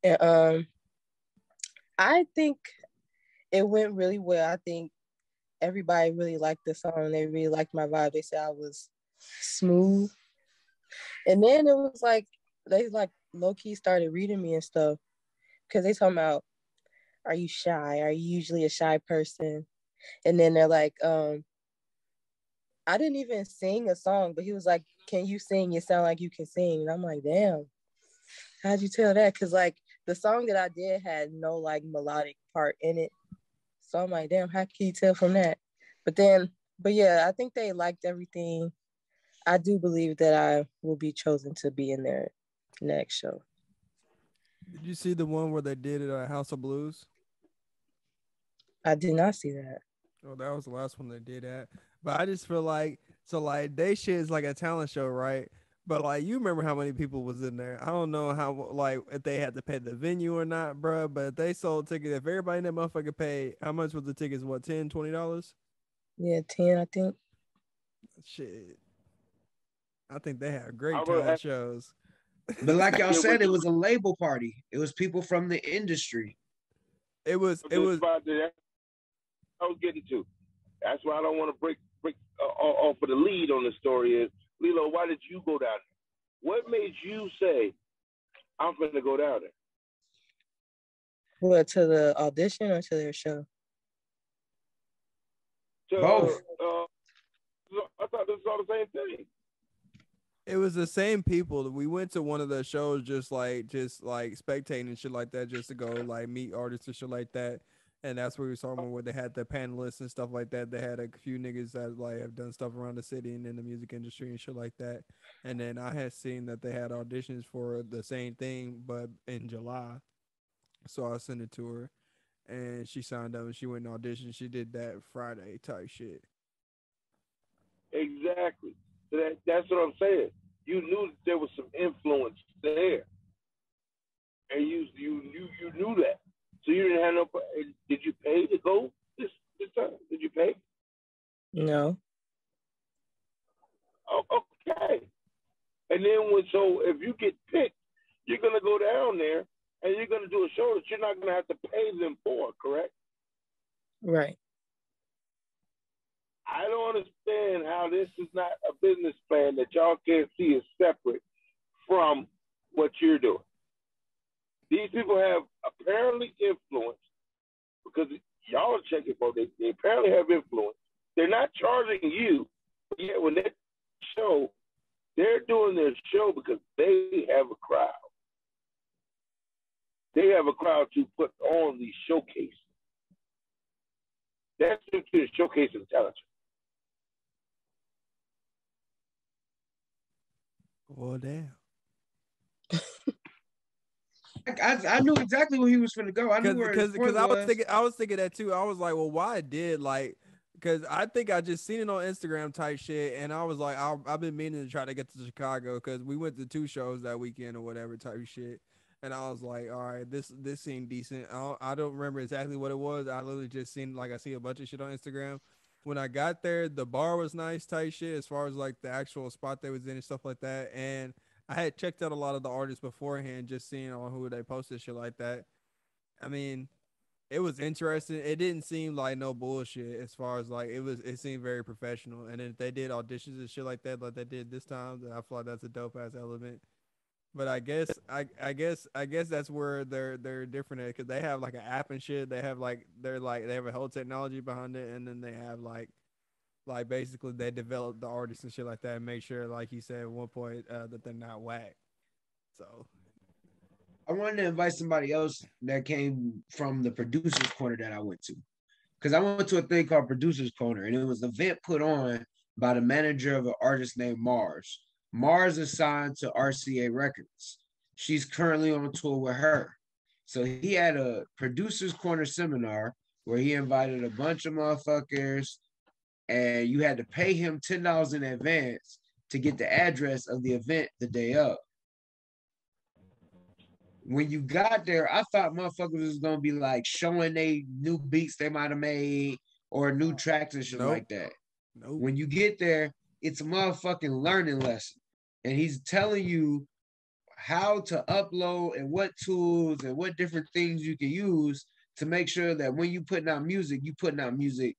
And I think it went really well. I think everybody really liked the song. They really liked my vibe. They said I was smooth. And then it was like, they like low-key started reading me and stuff. Because they talking about, are you shy? Are you usually a shy person? And then they're like, I didn't even sing a song, but he was like, can you sing? You sound like you can sing. And I'm like, damn, how'd you tell that? Because like the song that I did had no like melodic part in it. So I'm like, damn, how can you tell from that? But yeah, I think they liked everything. I do believe that I will be chosen to be in their next show. Did you see the one where they did it at House of Blues? I did not see that. Oh, that was the last one they did at. But I just feel like, so like they shit is like a talent show, right? But like you remember how many people was in there. I don't know how, like, if they had to pay the venue or not, bro. But if they sold tickets, if everybody in that motherfucker paid, how much was the tickets? What, $10, $20? Yeah, 10, I think. Shit. I think they have great talent shows. But like y'all said, it was a label party. It was people from the industry. It was. I was getting to. That's why I don't want to break off of the lead on the story is, Lilo, why did you go down there? What made you say, I'm going to go down there? What, to the audition or to their show? Both. I thought this was all the same thing. It was the same people. We went to one of the shows just like spectating and shit like that, just to go like meet artists and shit like that. And that's where we saw them where they had the panelists and stuff like that. They had a few niggas that like have done stuff around the city and in the music industry and shit like that. And then I had seen that they had auditions for the same thing, but in July. So I sent it to her, and she signed up and she went and auditioned. She did that Friday type shit. Exactly. So that's what I'm saying. You knew that there was some influence there, and you knew that. So you didn't have no. Did you pay to go this time? Did you pay? No. Oh, okay. And then so if you get picked, you're gonna go down there and you're gonna do a show that you're not gonna have to pay them for, correct? Right. I don't understand how this is not a business plan that y'all can't see as separate from what you're doing. These people have apparently influence because y'all are checking for they apparently have influence. They're not charging you, but yet when they show, they're doing their show because they have a crowd. They have a crowd to put on these showcases. That's to showcase intelligence. Well, damn. I knew exactly where he was going to go. I knew where his point was. I was thinking that too. I was like, well, why did like? Because I think I just seen it on Instagram type shit, and I was like, I've been meaning to try to get to Chicago because we went to 2 shows that weekend or whatever type shit, and I was like, all right, this seemed decent. I don't remember exactly what it was. I literally just seen like I see a bunch of shit on Instagram. When I got there, the bar was nice type shit as far as like the actual spot they was in and stuff like that, and I had checked out a lot of the artists beforehand, just seeing on who they posted shit like that. I mean, it was interesting. It didn't seem like no bullshit as far as like it seemed very professional. And then if they did auditions and shit like that, like they did this time, then I feel like that's a dope ass element. But I guess that's where they're different at because they have like an app and shit. They have like they have a whole technology behind it, and then they have like basically they develop the artists and shit like that and make sure, like you said at one point, that they're not whack. So I wanted to invite somebody else that came from the producers corner that I went to. Because I went to a thing called Producers Corner, and it was an event put on by the manager of an artist named Mars. Mars is signed to RCA Records. She's currently on tour with her. So he had a Producers Corner seminar where he invited a bunch of motherfuckers, and you had to pay him $10 in advance to get the address of the event the day of. When you got there, I thought motherfuckers was gonna be like showing they new beats they might have made or new tracks and shit like that. Nope. When you get there, it's a motherfucking learning lesson. And he's telling you how to upload and what tools and what different things you can use to make sure that when you putting out music, you putting out music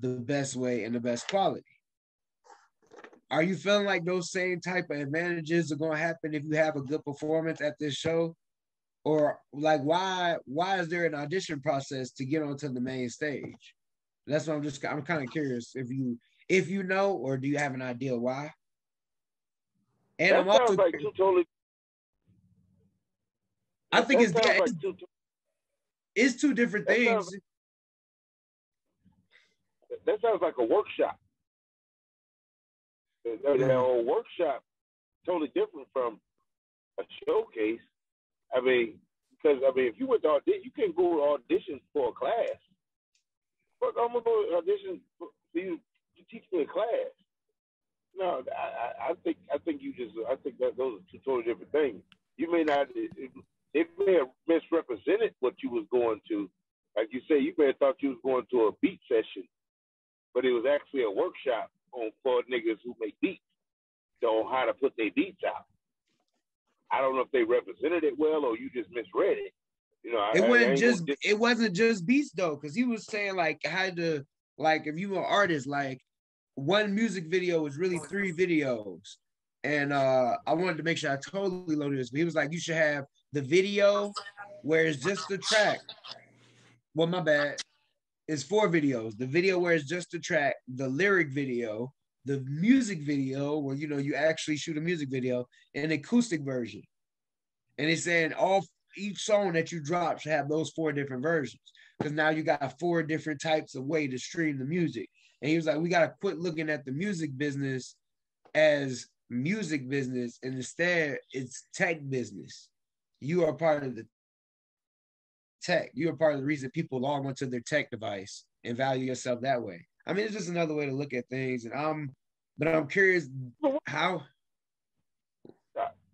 the best way and the best quality. Are you feeling like those same type of advantages are gonna happen if you have a good performance at this show? Or like why is there an audition process to get onto the main stage? That's what I'm kind of curious if you know, or do you have an idea why? And that sounds like two totally. I think it's two different things. That sounds like a workshop. A workshop totally different from a showcase. I mean, because if you went to audition, you can go to audition for a class. Fuck, I'm gonna go audition for you to teach me a class. No, I think that those are two totally different things. You may not, they may have misrepresented what you was going to. Like you say, you may have thought you was going to a beat session, but it was actually a workshop for niggas who make beats, on how to put their beats out. I don't know if they represented it well or you just misread it. You know, it wasn't just beats though, because he was saying like had to like if you were an artist, like one music video was really 3 videos. And I wanted to make sure I totally loaded this, but he was like, you should have the video where it's just the track. Well, my bad. It's 4 videos. The video where it's just the track, the lyric video, the music video where you actually shoot a music video, and an acoustic version. And it's saying each song that you drop should have those 4 different versions. because now you got 4 different types of way to stream the music. And he was like, we got to quit looking at the music business as music business, and instead it's tech business. You are part of the tech. You are part of the reason people log onto their tech device and value yourself that way. I mean, it's just another way to look at things. And I'm curious how.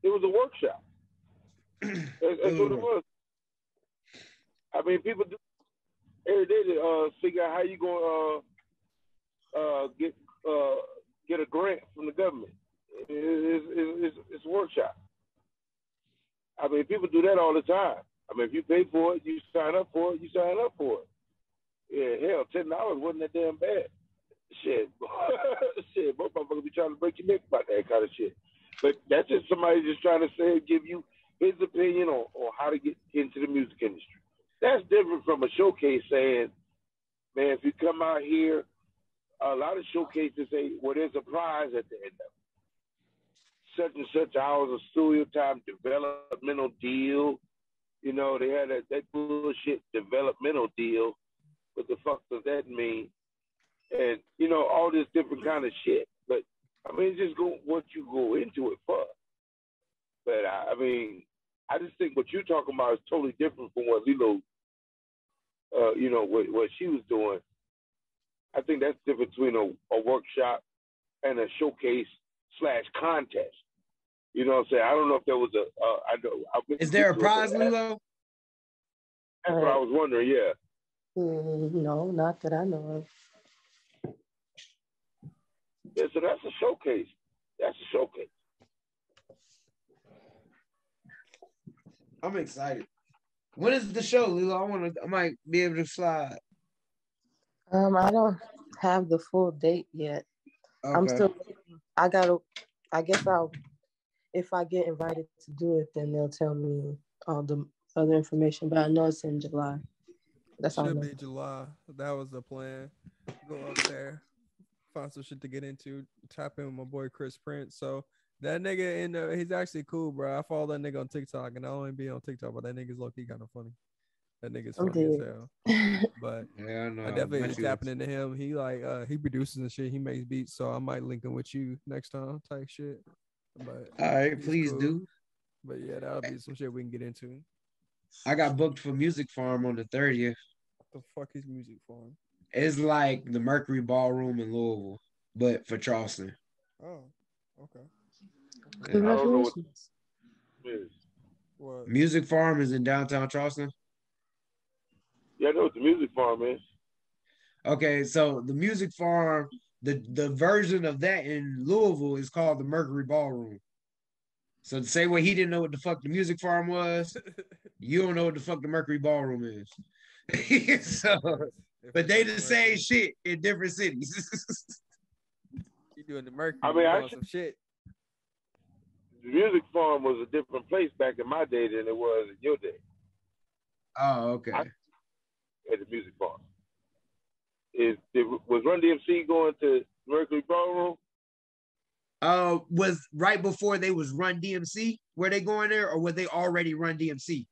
It was a workshop. That's what it was. I mean, people do every day to figure out how you going to get a grant from the government. It's a workshop. I mean, people do that all the time. I mean, if you pay for it, you sign up for it, you sign up for it. Yeah, hell, $10 wasn't that damn bad. Shit, shit, most motherfuckers be trying to break your neck about that kind of shit. But that's just somebody just trying to say, give you his opinion on how to get into the music industry. That's different from a showcase saying, man, if you come out here, a lot of showcases say, well, there's a prize at the end of it. Such and such hours of studio time, developmental deal. You know, they had that bullshit developmental deal. What the fuck does that mean? And, you know, all this different kind of shit. But, I mean, it's just what you go into it for. But, I mean, I just think what you're talking about is totally different from what Lilo, you know, what she was doing. I think that's different between a workshop and a showcase/contest. You know what I'm saying? I don't know if there was is there a prize, Lilo? That's what I was wondering, yeah. No, not that I know of. Yeah, so that's a showcase. That's a showcase. I'm excited. When is the show, Lilo? I might be able to slide. I don't have the full date yet. Okay. I'm still. I guess if I get invited to do it, then they'll tell me all the other information. But I know it's in July. That's all. Should be July. That was the plan. Go up there, find some shit to get into. Tap in with my boy Chris Prince. So that nigga he's actually cool, bro. I follow that nigga on TikTok, and I only be on TikTok, but that nigga's low key kind of funny. That nigga's funny as hell. But yeah, I definitely is tapping into him. He he produces and shit. He makes beats, so I might link him with you next time, type shit. But all right, please cool. Do. But yeah, that'll be some shit we can get into. I got booked for Music Farm on the 30th. What the fuck is Music Farm? It's like the Mercury Ballroom in Louisville, but for Charleston. Oh, okay. Congratulations. What? Music Farm is in downtown Charleston? Yeah, I know what the Music Farm is. Okay, so the Music Farm, the version of that in Louisville is called the Mercury Ballroom. So the same way he didn't know what the fuck the Music Farm was, you don't know what the fuck the Mercury Ballroom is. So, but they the same shit in different cities. You doing the Mercury? I mean, some shit. The Music Farm was a different place back in my day than it was in your day. Oh, okay. At the Music Farm. Was Run DMC going to Mercury Ballroom? Was right before they was Run DMC? Were they going there, or were they already Run DMC?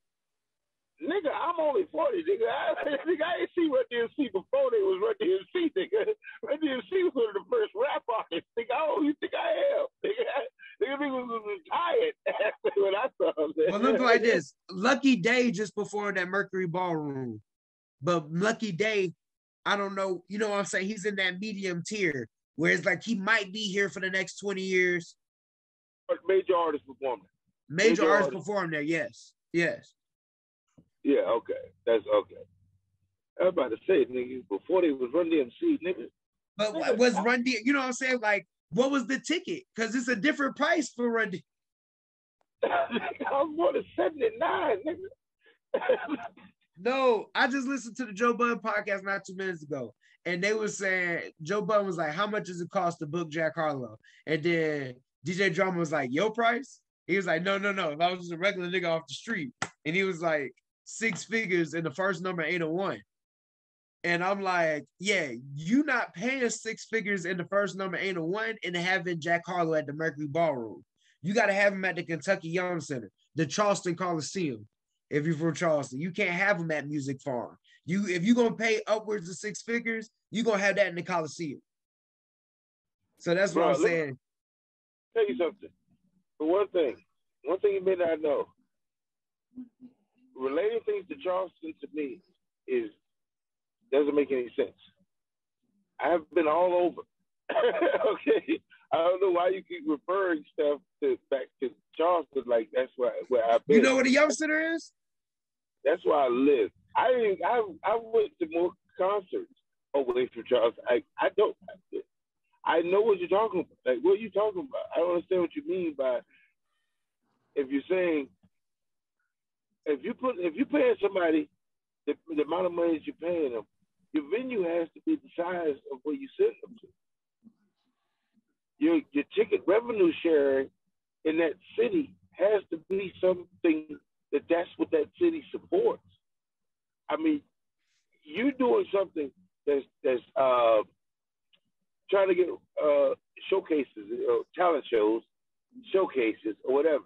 Nigga, I'm only 40, nigga. I ain't see Run DMC before they was Run DMC, nigga. Run DMC was one of the first rap artists. Nigga, oh, you think I am? Nigga was retired when I saw him. Well, look like this. Lucky Day just performed at Mercury Ballroom. But Lucky Day, I don't know, you know what I'm saying? He's in that medium tier, where it's like he might be here for the next 20 years. But major artists perform there. Major artists perform there, yes. Yes. Yeah, okay. That's okay. I was about to say, nigga, before they was Run DMC, nigga. But was Run DMC, you know what I'm saying? Like, what was the ticket? Because it's a different price for Run DMC. I was more than 79, nigga. No, I just listened to the Joe Budden podcast not 2 minutes ago, and they were saying, Joe Budden was like, how much does it cost to book Jack Harlow? And then DJ Drama was like, your price? He was like, no. If I was just a regular nigga off the street. And he was like, 6 figures and the first number ain't a 1. And I'm like, yeah, you not paying 6 figures and the first number ain't a 1 and having Jack Harlow at the Mercury Ballroom. You got to have him at the Kentucky Young Center, the Charleston Coliseum. If you're from Charleston, you can't have him at Music Farm. If you're gonna pay upwards of six figures, you're gonna have that in the Coliseum. So that's what I'm saying. Tell you something. For one thing you may not know, relating things to Charleston to me doesn't make any sense. I have been all over. Okay, I don't know why you keep referring stuff back to Charleston like that's where I've been. You know what a Young Center is? That's where I live. I went to more concerts away from Charleston. I know what you're talking about. Like, what are you talking about? I don't understand what you mean by if you're saying if you're paying somebody the amount of money that you're paying them, your venue has to be the size of where you send them to. Your ticket revenue sharing in that city has to be something that's what that city supports. I mean, you're doing something that's trying to get showcases, talent shows, showcases, or whatever.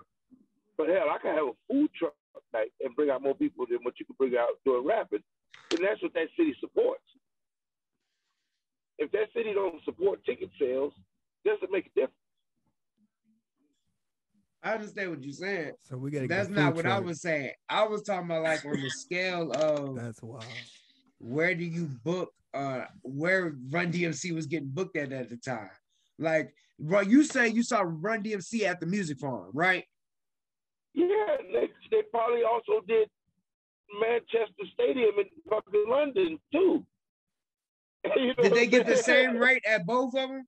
But hell, I can have a food truck night and bring out more people than what you can bring out doing rapping, and that's what that city supports. If that city don't support ticket sales, it doesn't make a difference. I understand what you're saying. So we gotta. That's not what I was saying. I was talking about like on the scale of that's wild. Where do you book? Where Run DMC was getting booked at the time? Like, bro, you say you saw Run DMC at the Music Farm, right? Yeah, they probably also did Manchester Stadium in fucking London too. You know did they get the same rate at both of them?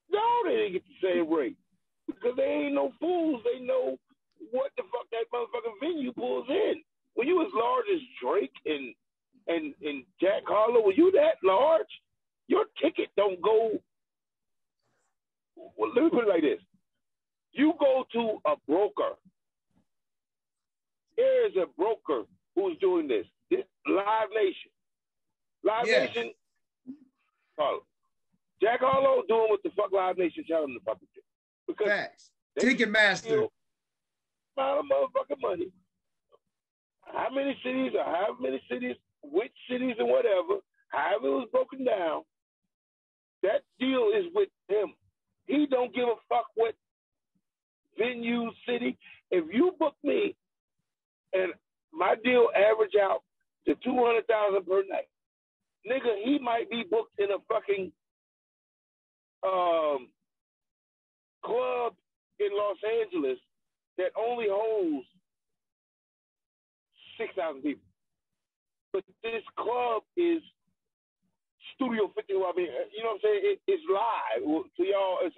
No, they didn't get the same rate because they ain't no fools. They know what the fuck that motherfucking venue pulls in. When you as large as Drake and Jack Harlow, when you that large, your ticket don't go. Well, let me put it like this. You go to a broker. There is a broker who's doing this. This Live Nation. Live Nation. Jack Harlow doing what the fuck Live Nation telling him to fucking do. Because Ticketmaster. Amount of motherfucking money. How many cities or how many cities, which cities and whatever, however it was broken down, that deal is with him. He don't give a fuck what venue, city. If you book me and my deal average out to $200,000 per night, nigga, he might be booked in a fucking club in Los Angeles that only holds 6,000 people. But this club is Studio 50. I mean, you know what I'm saying? It's live. To y'all, it's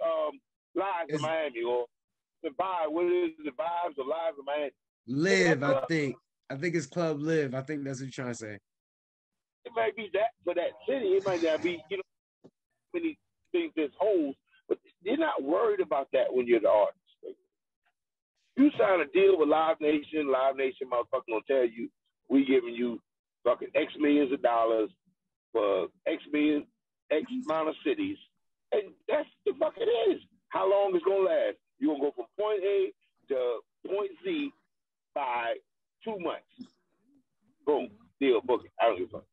live in Miami or the vibe. What is it? The vibes or live in Miami? Live, I think. I think it's Club Live. I think that's what you're trying to say. It might be that for that city. It might not be, many things there's holes, but you're not worried about that when you're the artist. You sign a deal with Live Nation motherfucker gonna tell you, we giving you fucking X millions of dollars for X amount of cities. And that's the fuck it is. How long it's gonna last? You're gonna go from point A to point Z by 2 months. Boom. Deal, book it. I don't give a fuck.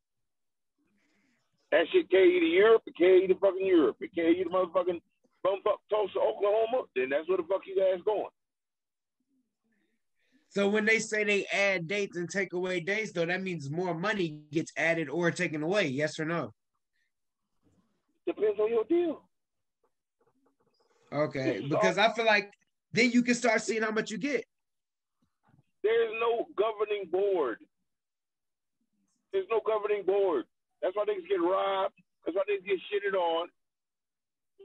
That shit carry you to Europe, it carry you to fucking Europe. It carry you to motherfucking bumfuck Tulsa, Oklahoma, then that's where the fuck you guys going. So when they say they add dates and take away dates, though, that means more money gets added or taken away, yes or no? Depends on your deal. Okay, because I feel like then you can start seeing how much you get. There's no governing board. There's no governing board. That's why niggas get robbed. That's why niggas get shitted on.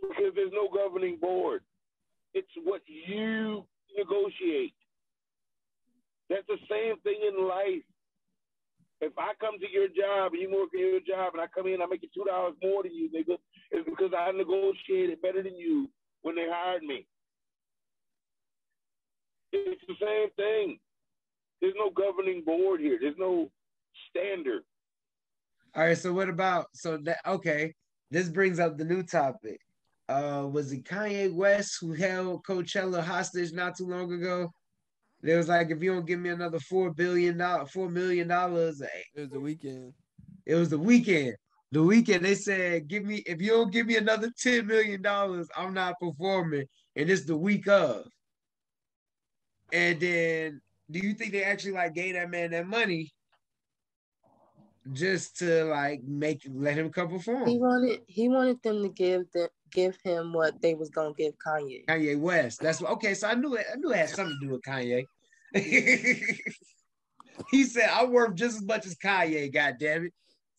Because there's no governing board. It's what you negotiate. That's the same thing in life. If I come to your job and you work at your job and I come in, I make you $2 more than you, nigga, it's because I negotiated better than you when they hired me. It's the same thing. There's no governing board here. There's no standard. All right, so what about, this brings up the new topic. Was it Kanye West who held Coachella hostage not too long ago? It was like, if you don't give me another $4 million, It was the weekend. It was the weekend. The weekend, they said, if you don't give me another $10 million, I'm not performing. And it's the week of. And then, do you think they actually like gave that man that money just to like let him come perform? He wanted them to give him what they was gonna give Kanye. Kanye West. That's okay. So I knew it had something to do with Kanye. He said, "I'm worth just as much as Kanye. God damn it!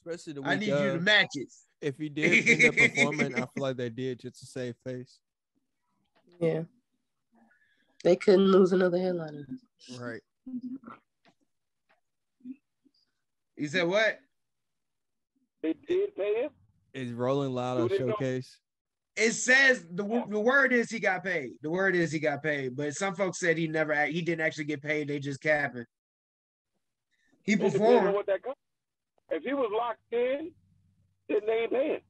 Especially the week I need you to match it." If he did end up performing, I feel like they did just to save face. Yeah, they couldn't lose another headliner. Right. He said what? They did pay him? Is Rolling Loud a showcase? It says the word is he got paid. The word is he got paid. But some folks said he didn't actually get paid. They just capping. He performed. If he was locked in, then they ain't paying.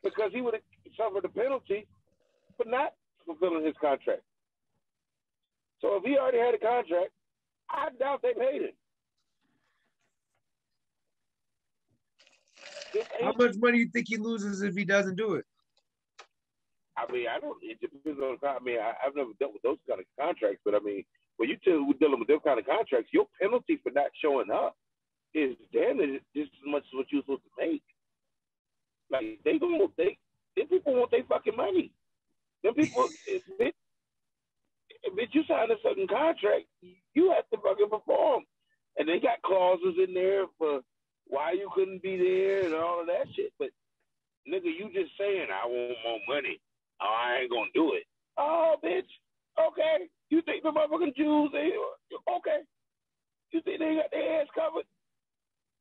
Because he would have suffered a penalty for not fulfilling his contract. So if he already had a contract, I doubt they paid him. How much money do you think he loses if he doesn't do it? I mean, it depends on, I've never dealt with those kind of contracts, but I mean, when you're dealing with those kind of contracts, your penalty for not showing up is damage just as much as what you're supposed to make. Like, them people want their fucking money. Them people, if you sign a certain contract, you have to fucking perform. And they got clauses in there for why you couldn't be there and all of that shit. But, nigga, you just saying, I want more money. Oh, I ain't gonna do it. Oh, bitch. Okay. You think the motherfucking Jews, okay. You think they got their ass covered?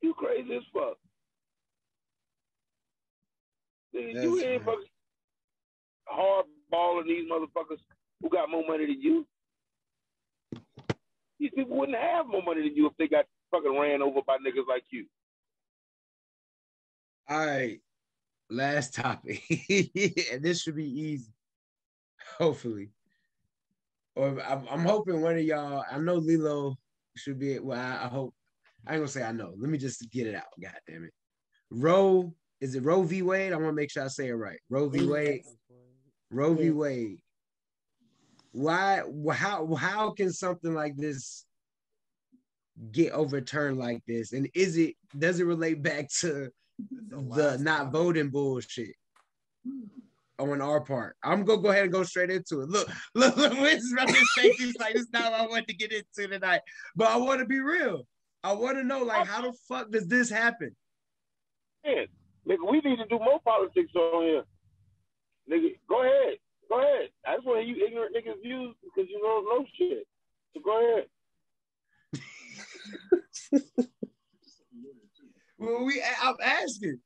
You crazy as fuck. You ain't fucking hardballing these motherfuckers who got more money than you. These people wouldn't have more money than you if they got fucking ran over by niggas like you. All right. Last topic. And this should be easy. Hopefully. Or I'm hoping one of y'all, I know Lilo should be, well, I hope, I ain't gonna say I know. Let me just get it out. God damn it. Is it Roe v. Wade? I want to make sure I say it right. Roe v. Wade. Roe v. Wade. How can something like this get overturned like this? And does it relate back to the not voting bullshit on our part? I'm gonna go ahead and go straight into it. Look, Winston's face is like, this is not what I want to get into tonight. But I want to be real. I want to know, like, how the fuck does this happen? Man, nigga, we need to do more politics on here. Nigga, go ahead. I just want to hear you ignorant niggas' views because you don't know shit. So go ahead. Well, I'm asking.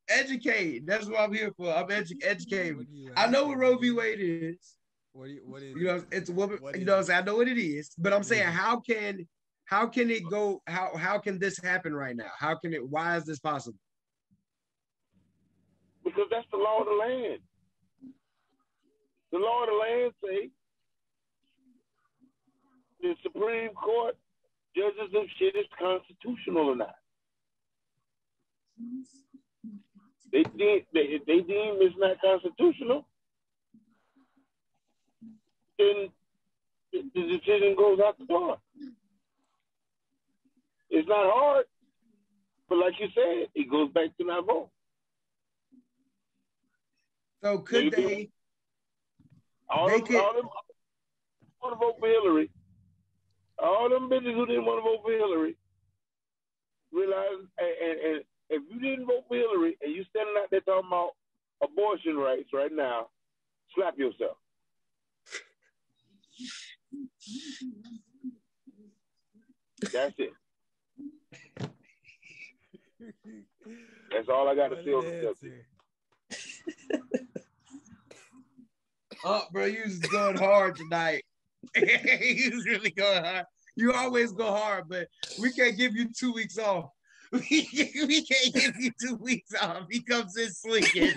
Educate. That's what I'm here for. I'm educating. I know what Roe v. Wade is. What is you know, it's a woman. You know what I'm saying? I know what it is. But I'm saying, how can it go? How can this happen right now? Why is this possible? Because that's the law of the land. The law of the land say the Supreme Court judges if shit is constitutional or not. They deem it's not constitutional, then the decision goes out the door. It's not hard, but like you said, it goes back to not vote. So could they? All them want to vote for Hillary. All them bitches who didn't want to vote for Hillary realize, and if you didn't vote for Hillary and you standing out there talking about abortion rights right now, slap yourself. That's it. That's all I got to say on the subject. Oh, bro, you was going hard tonight. You was really going hard. You always go hard, but we can't give you 2 weeks off. We can't give you 2 weeks off. He comes in slinking.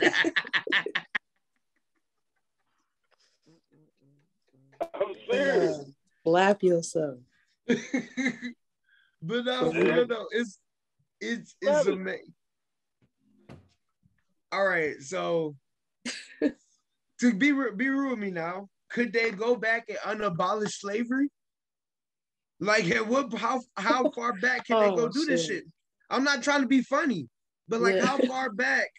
I'm serious. Slap yourself. But no, it's amazing. All right, so to be real with me now, could they go back and unabolish slavery? Like, at what? How far back can they go do this shit? I'm not trying to be funny, but like, how far back?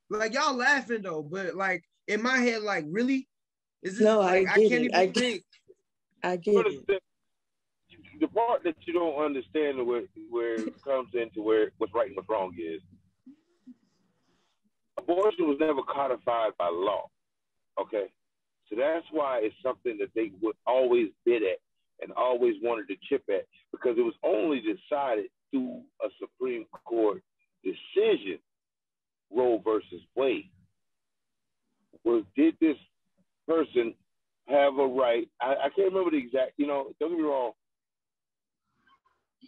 Like, y'all laughing though, but like in my head, like, really? Is this, no, like, I get it. I get it. The part that you don't understand where it comes into where what's right and what's wrong is abortion was never codified by law. Okay, so that's why it's something that they would always bid at and always wanted to chip at, because it was only decided through a Supreme Court decision, Roe versus Wade. Did this person have a right? I can't remember the exact, don't get me wrong.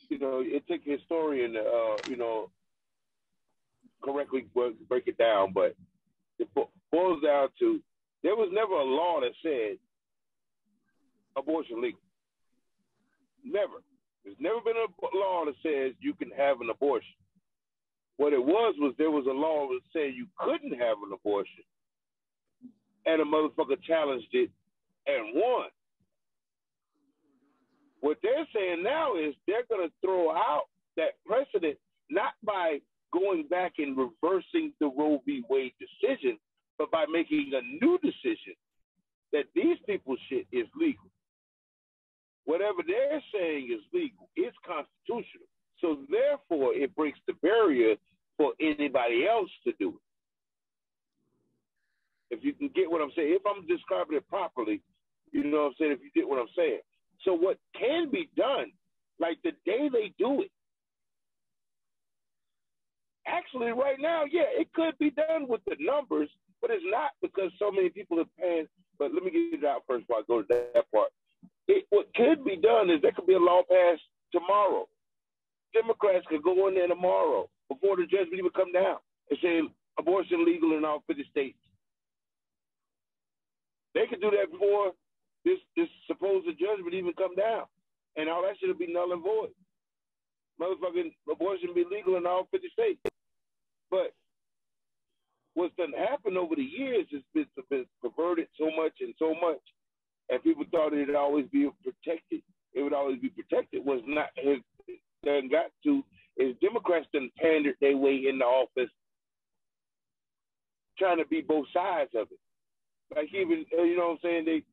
It took a historian to, correctly break it down, but it boils down to there was never a law that said abortion legal. Never. There's never been a law that says you can have an abortion. What it was there was a law that said you couldn't have an abortion, and a motherfucker challenged it and won. What they're saying now is they're going to throw out that precedent, not by going back and reversing the Roe v. Wade decision, but by making a new decision that these people's shit is legal. Whatever they're saying is legal, it's constitutional. So therefore, it breaks the barrier for anybody else to do it. If you can get what I'm saying, if I'm describing it properly, you know what I'm saying, if you get what I'm saying. So what can be done, like the day they do it, actually right now, yeah, it could be done with the numbers, but it's not, because so many people are paying. But let me get it out first before I go to that part. What could be done is there could be a law passed tomorrow. Democrats could go in there tomorrow before the judgment even come down and say abortion legal in all 50 states. They could do that before this supposed judgment even come down, and all that shit will be null and void. Motherfucking abortion be legal in all 50 states. But what's done happened over the years has been perverted so much, and people thought it'd always be protected. It would always be protected. Was not. Done got to is Democrats done pandered their way into office, trying to be both sides of it. Like, even, you know what I'm saying?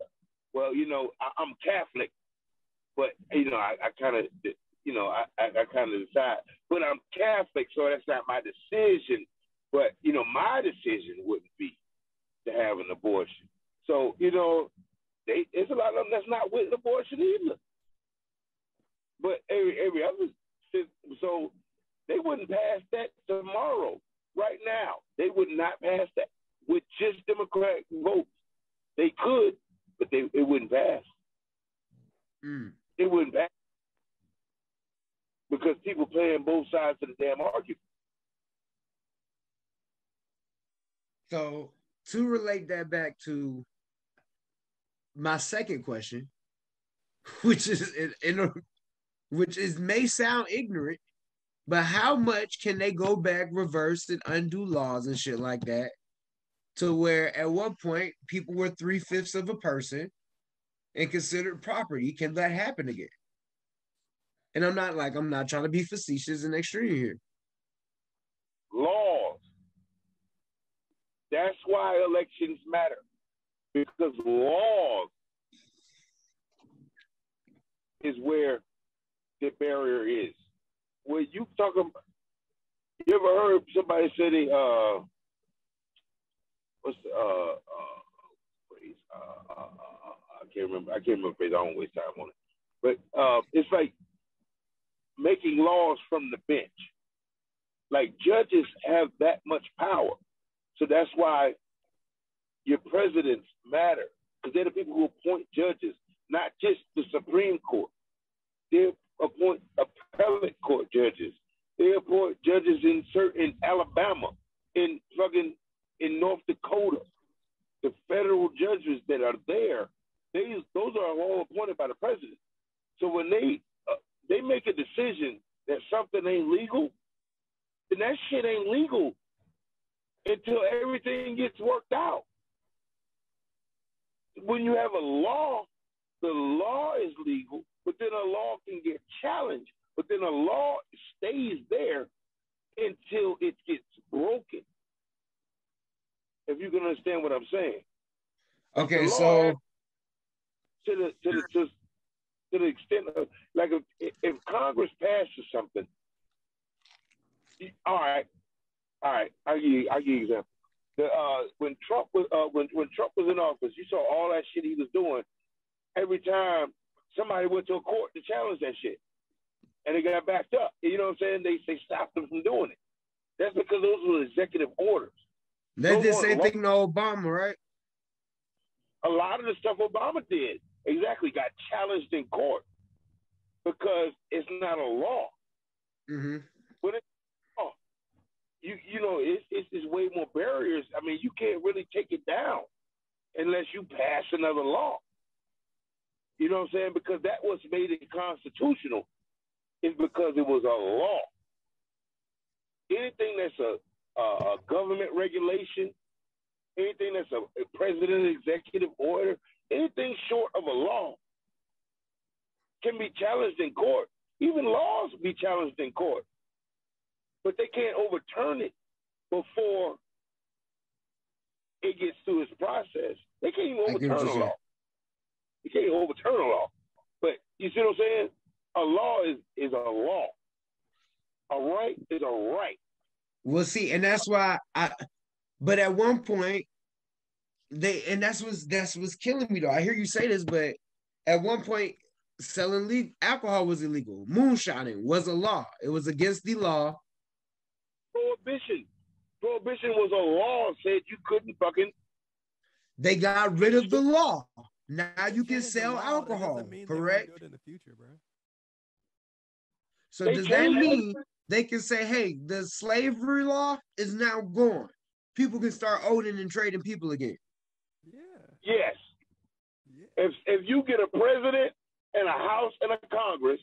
I'm Catholic, but I kind of, I kind of decide. But I'm Catholic, so that's not my decision. But my decision wouldn't be to have an abortion. So there's a lot of them that's not with abortion either. But every other, so they wouldn't pass that tomorrow. Right now, they would not pass that with just Democratic votes. They could, but it wouldn't pass. It wouldn't pass because people playing both sides of the damn argument. So to relate that back to my second question, which may sound ignorant, but how much can they go back, reverse, and undo laws and shit like that, to where at one point people were 3/5 of a person and considered property? Can that happen again? And I'm not trying to be facetious and extreme here. Laws. That's why elections matter, because laws is where the barrier is. When you talk about, you ever heard somebody say they what's the phrase? I can't remember the phrase. I don't waste time on it. But it's like making laws from the bench. Like, judges have that much power, so that's why your presidents matter, because they're the people who appoint judges, not just the Supreme Court. They appoint appellate court judges. They appoint judges in Alabama, in North Dakota. The federal judges that are there those are all appointed by the president. So when they make a decision that something ain't legal, then that shit ain't legal until everything gets worked out. When you have a law, the law is legal, but then a law can get challenged. But then a law stays there until it gets broken. If you can understand what I'm saying. Okay, so to the extent of, like, if Congress passes something, all right, I'll give you an example. When Trump was in office, you saw all that shit he was doing. Every time somebody went to a court to challenge that shit, and they got backed up. You know what I'm saying? They stopped them from doing it. That's because those were executive orders. They did the same thing to Obama, right? A lot of the stuff Obama did exactly got challenged in court because it's not a law. Mm-hmm. But it's way more barriers. I mean, you can't really take it down unless you pass another law. You know what I'm saying? Because that was made it constitutional is because it was a law. Anything that's a government regulation, anything that's a president executive order, anything short of a law can be challenged in court. Even laws be challenged in court. But they can't overturn it before it gets through its process. They can't even overturn a law. You can't overturn a law. But you see what I'm saying? A law is a law. A right is a right. Well, see, and that's why but at one point, that's what's killing me though. I hear you say this, but at one point, selling alcohol was illegal. Moonshining was a law. It was against the law. Prohibition was a law. Said you couldn't fucking. They got rid of the law. Now you can sell alcohol. Correct. Do it in the future, bro. So does that mean they can say, "Hey, the slavery law is now gone. People can start owning and trading people again"? Yeah. Yes. Yeah. If you get a president and a House and a Congress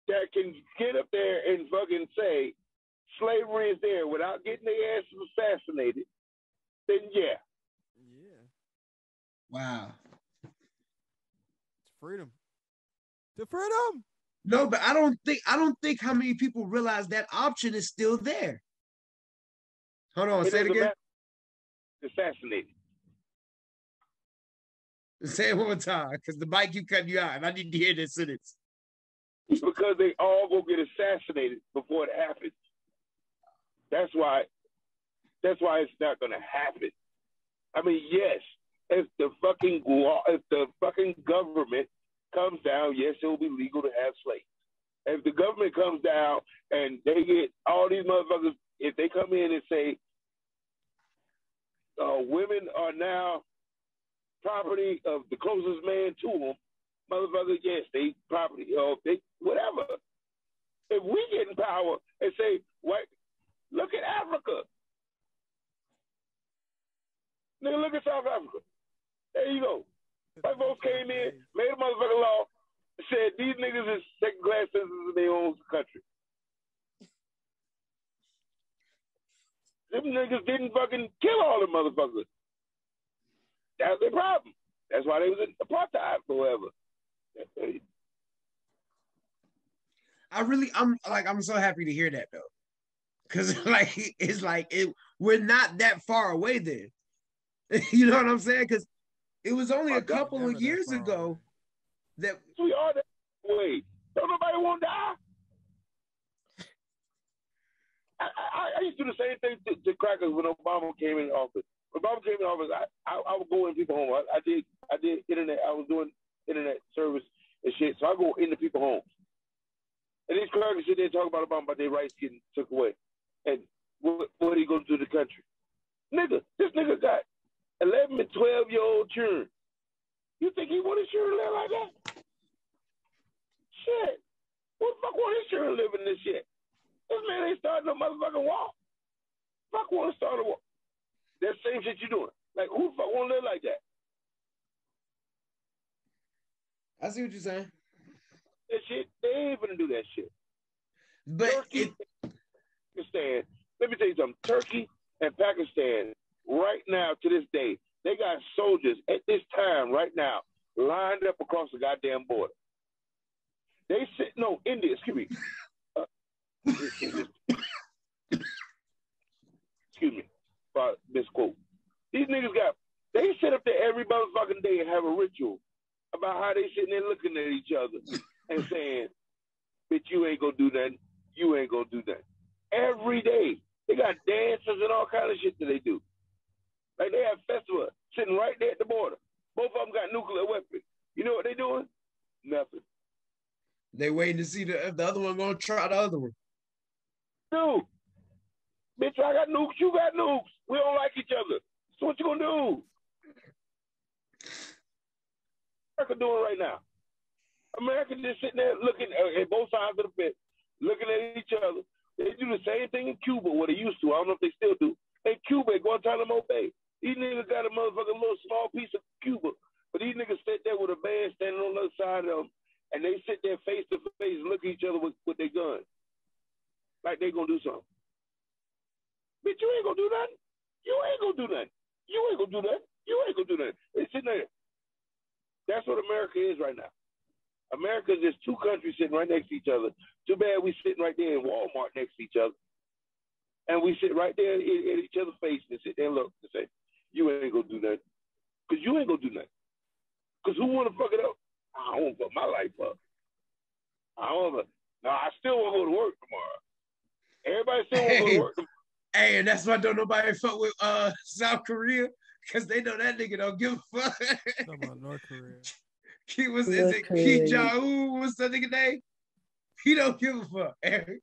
that can get up there and fucking say slavery is there without getting their asses assassinated, then yeah. Yeah. Wow. It's freedom. The freedom. No, but I don't think how many people realize that option is still there. Hold on, say it again. Assassinated. Say it one more time, because the mic keep cutting you out, and I need to hear this sentence. Because they all go get assassinated before it happens. That's why it's not going to happen. I mean, yes, if the fucking government comes down, yes, it will be legal to have slaves. If the government comes down and they get all these motherfuckers, if they come in and say women are now property of the closest man to them, motherfuckers, yes, they property, they whatever. If we get in power and say, "What? Look at Africa. Nigga, look at South Africa. There you go. White folks came in, made a motherfucking law, said these niggas is second-class citizens in their own country. Them niggas didn't fucking kill all the motherfuckers. That's their problem. That's why they was in apartheid forever. I'm so happy to hear that though. Cause we're not that far away then. You know what I'm saying? Because it was only a couple of years ago that we are that way. Don't nobody want to die. I used to do the same thing to crackers when Obama came in office. When Obama came in office, I would go in people's homes. I did internet. I was doing internet service and shit. So I go into people's homes. And these crackers shit, they talk about Obama, about their rights getting took away. And what are you going to do to the country? Nigga, this nigga got 11 and 12-year-old children. You think he want his children to live like that? Shit. Who the fuck want his children to live in this shit? This man ain't starting no motherfucking war. Fuck want to start a war. That same shit you doing. Like, who the fuck want to live like that? I see what you're saying. That shit, they ain't gonna do that shit. But Turkey, Pakistan. Let me tell you something. Turkey and Pakistan, right now to this day, they got soldiers at this time right now lined up across the goddamn border. They sit no India. Excuse me. Excuse me. Misquote. These niggas they sit up there every motherfucking day and have a ritual about how they sitting there looking at each other and saying, bitch, you ain't gonna do nothing. You ain't gonna do nothing. Every day. They got dances and all kind of shit that they do. Like they have festivals sitting right there at the border. Both of them got nuclear weapons. You know what they doing? Nothing. They waiting to see if the other one gonna try the other one. Dude, bitch, I got nukes, you got nukes. We don't like each other. So what you gonna do? America doing right now? America just sitting there looking at both sides of the fence, looking at each other. They do the same thing in Cuba, what they used to. I don't know if they still do. In Cuba, Guantanamo Bay. These niggas got a motherfucking little small piece of Cuba, but these niggas sit there with a band standing on the other side of them, and they sit there face to face and look at each other with their guns. Like they gonna do something. Bitch, you ain't gonna do nothing. You ain't gonna do nothing. You ain't gonna do nothing. You ain't gonna do nothing. They sitting there. That's what America is right now. America is just two countries sitting right next to each other. Too bad we sitting right there in Walmart next to each other. And we sit right there in each other's face and sit there and look and say, you ain't gonna do nothing. Because you ain't gonna do nothing. Because who wanna fuck it up? I don't wanna fuck my life up. I still wanna go to work tomorrow. Everybody still wanna go to work tomorrow. Hey, and that's why don't nobody fuck with South Korea, because they know that nigga don't give a fuck. Talking about North Korea. Is it Kim Jong-un? What's that nigga name? He don't give a fuck, Eric.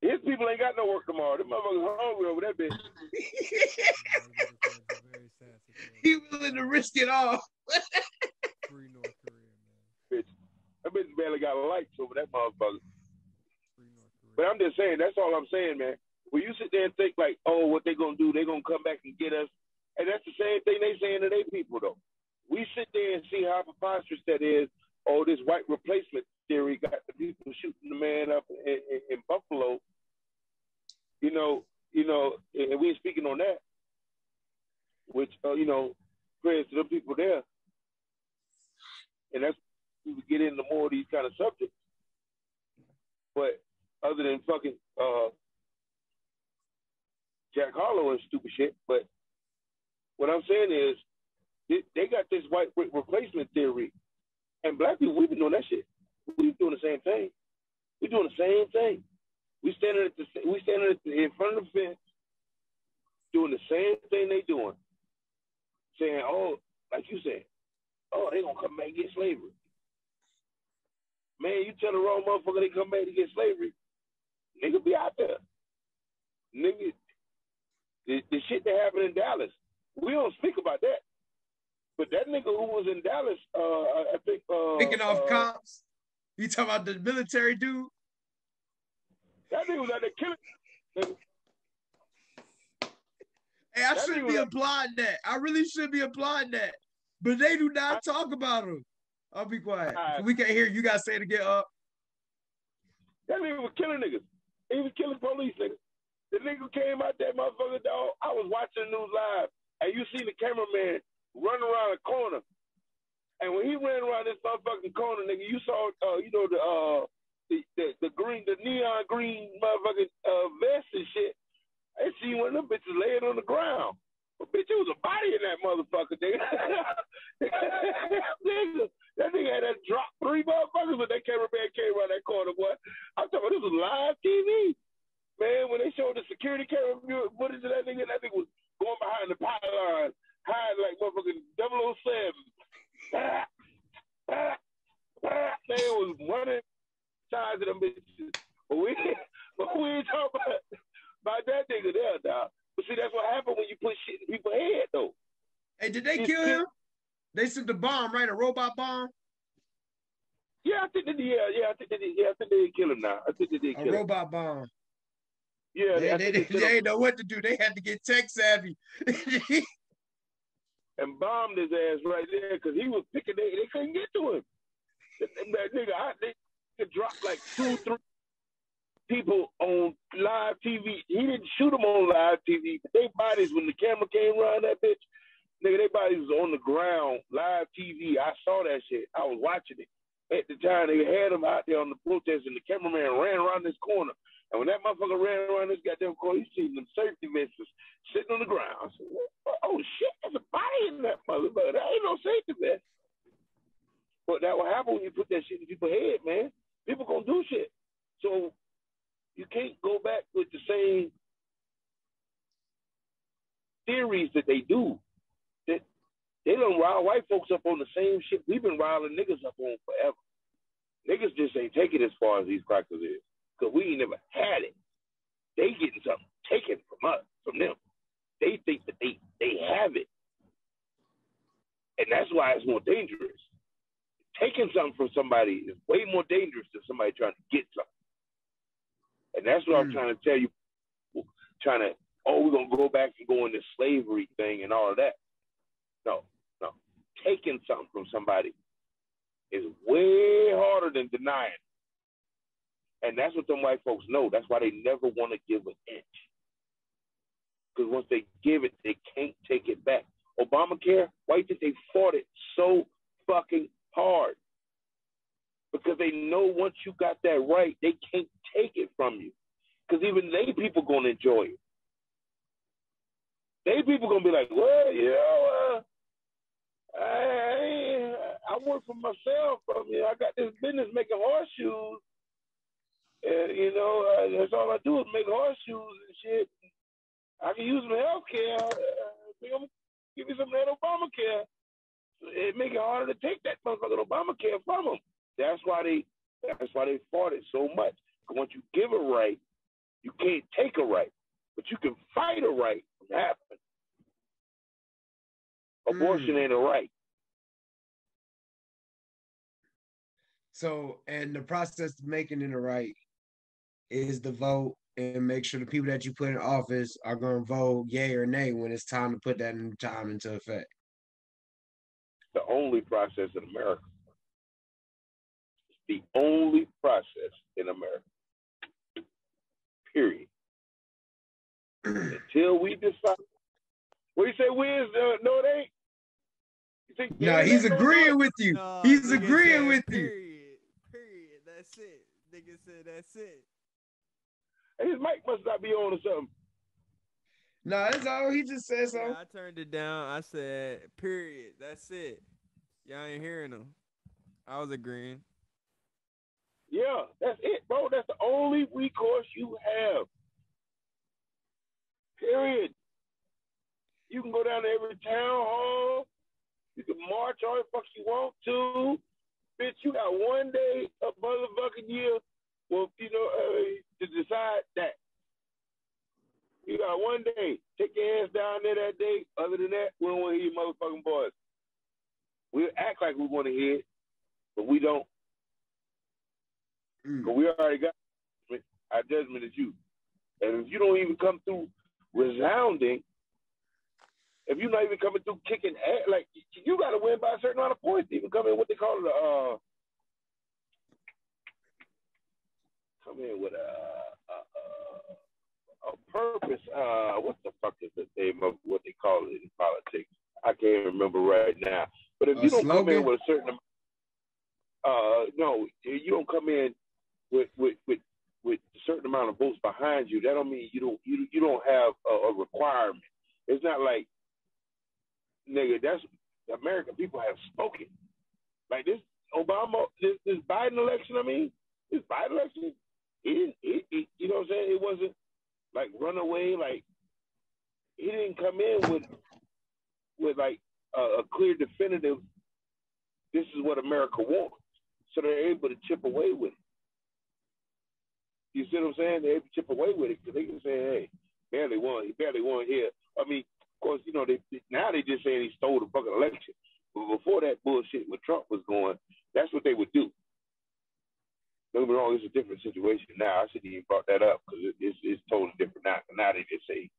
His people ain't got no work tomorrow. Them motherfuckers hungry over that bitch. He willing to risk it all. Free North Korea, man. Bitch. That bitch barely got lights over that motherfucker. Free North Korea. But I'm just saying, that's all I'm saying, man. When you sit there and think like, oh, what they gonna do, they gonna come back and get us. And that's the same thing they saying to their people, though. We sit there and see how preposterous that is. Oh, this white replacement theory got the people shooting the man up in Buffalo. You know, and we ain't speaking on that. Which, prayers to the people there. And that's we would get into more of these kind of subjects. But other than fucking Jack Harlow and stupid shit, but what I'm saying is they got this white replacement theory, and black people, we've been doing that shit. We're doing the same thing. We're doing the same thing. We standing in front of the fence, doing the same thing they doing, saying, oh, like you said, oh, they gonna come back and get slavery. Man, you tell the wrong motherfucker they come back to get slavery, nigga be out there. Nigga, the shit that happened in Dallas, we don't speak about that. But that nigga who was in Dallas, I think... Picking off cops? You talking about the military dude? That nigga was out there killing... Hey, I should be applauding that. I really should be applauding that. But they do not talk about him. I'll be quiet. We can't hear you. You got to say it again up. That nigga was killing niggas. He was killing police niggas. The nigga came out that motherfucker, dog. I was watching the news live, and you see the cameraman run around a corner. And when he ran around this motherfucking corner, nigga, you saw, the green, the neon green motherfucking vest and shit. I see one of them bitches laying on the ground. But bitch, it was a body in that motherfucker, nigga. That nigga had that drop 3 motherfuckers, but that cameraman came around that corner, boy. I'm talking about this was live TV. Man, when they showed the security camera footage of that nigga was going behind the pylon, hiding like motherfucking 007. They was running sides of them bitches. But we ain't talking about that nigga there, dog. But see, that's what happened when you put shit in people's head, though. Hey, did they kill him? They sent the bomb, right? A robot bomb? Yeah, I think they did kill him now. I think they did kill him. A robot bomb. Yeah, they didn't know what to do. They had to get tech savvy. and bombed his ass right there because he was picking. They couldn't get to him. That nigga, they dropped like 2-3 people on live TV. He didn't shoot them on live TV, but their bodies, when the camera came around that bitch, nigga, their bodies was on the ground, live TV. I saw that shit. I was watching it. At the time, they had him out there on the protest, and the cameraman ran around this corner. And when that motherfucker ran around this goddamn corner, you seen them safety vests sitting on the ground. I said, oh, shit, there's a body in that motherfucker. There ain't no safety vest. But that will happen when you put that shit in people's head, man. People gonna do shit. So you can't go back with the same theories that they do. They done rile white folks up on the same shit we've been riling niggas up on forever. Niggas just ain't taking as far as these crackers is, because we ain't never had it. They getting something taken from us, from them. They think that they have it. And that's why it's more dangerous. Taking something from somebody is way more dangerous than somebody trying to get something. And that's what I'm trying to tell you. We're going to go back and go into slavery thing and all of that. No. Taking something from somebody is way harder than denying. And that's what them white folks know. That's why they never want to give an inch. Because once they give it, they can't take it back. Obamacare, white people, they fought it so fucking hard. Because they know once you got that right, they can't take it from you. Because even they people going to enjoy it. They people going to be like, well, you know, I work for myself. I mean, I got this business making horseshoes. And, you know, that's all I do is make horseshoes and shit. I can use my health care. Give me some of that Obamacare. It make it harder to take that motherfucking Obamacare from them. That's why they fought it so much. Because once you give a right, you can't take a right. But you can fight a right from happening. Abortion ain't a right. So, and the process of making it a right is the vote, and make sure the people that you put in office are going to vote yay or nay when it's time to put that time into effect. The only process in America. It's the only process in America. Period. Until we decide. What do you say, Wiz? No, it ain't. No, he's agreeing with you. He's agreeing with you. Period. That's it. Nigga said that's it. His mic must not be on or something. No, that's all. He just said so. Yeah, I turned it down. I said, period. That's it. Y'all ain't hearing him. I was agreeing. Yeah, that's it, bro. That's the only recourse you have. Period. You can go down to every town hall. You can march all the fuck you want to. Bitch, you got one day a motherfucking year, well, you know, to decide that. You got one day. Take your ass down there that day. Other than that, we don't want to hear your motherfucking voice. We act like we want to hear it, but we don't. But we already got our judgment is you. And if you don't even come through resounding, if you're not even coming through kicking ass, like, you got to win by a certain amount of points to even come in what they call it, come in with a purpose. What the fuck is the name of what they call it in politics? I can't remember right now. But if you don't come in with a certain no, you don't come in with a certain amount of votes behind you. That don't mean you don't have a requirement. It's not like, nigga, that's American people have spoken. Like this Obama, this Biden election, this Biden election, he you know what I'm saying? It wasn't like runaway, like he didn't come in with like a clear definitive, this is what America wants. So they're able to chip away with it. You see what I'm saying? They're able to chip away with it because they can say, hey, he barely won here. I mean, of course, you know, now they just saying he stole the fucking election. But before that bullshit when Trump was going, that's what they would do. Don't get me wrong, it's a different situation now. I shouldn't even brought that up because it's totally different now. Now they just say,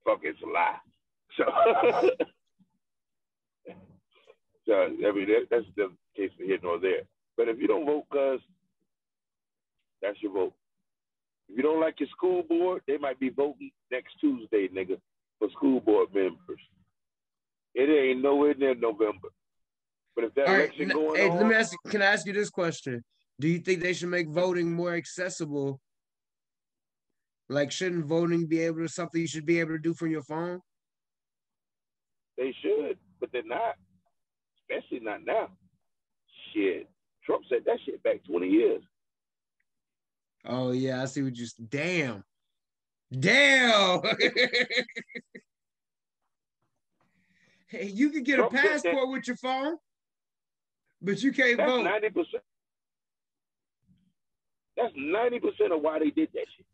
fuck, it's a lie. So, So, I mean, that's the case for here nor there. But if you don't vote, cuz, that's your vote. If you don't like your school board, they might be voting next Tuesday, nigga, for school board members. It ain't nowhere near November. But if that election going on... Let me ask you, can I ask you this question? Do you think they should make voting more accessible? Like, shouldn't voting be able to something you should be able to do from your phone? They should, but they're not. Especially not now. Shit. Trump said that shit back 20 years. Oh, yeah, I see what you... Damn. Hey, you can get Trump a passport with your phone, but you can't vote. 90%. That's 90% of why they did that shit.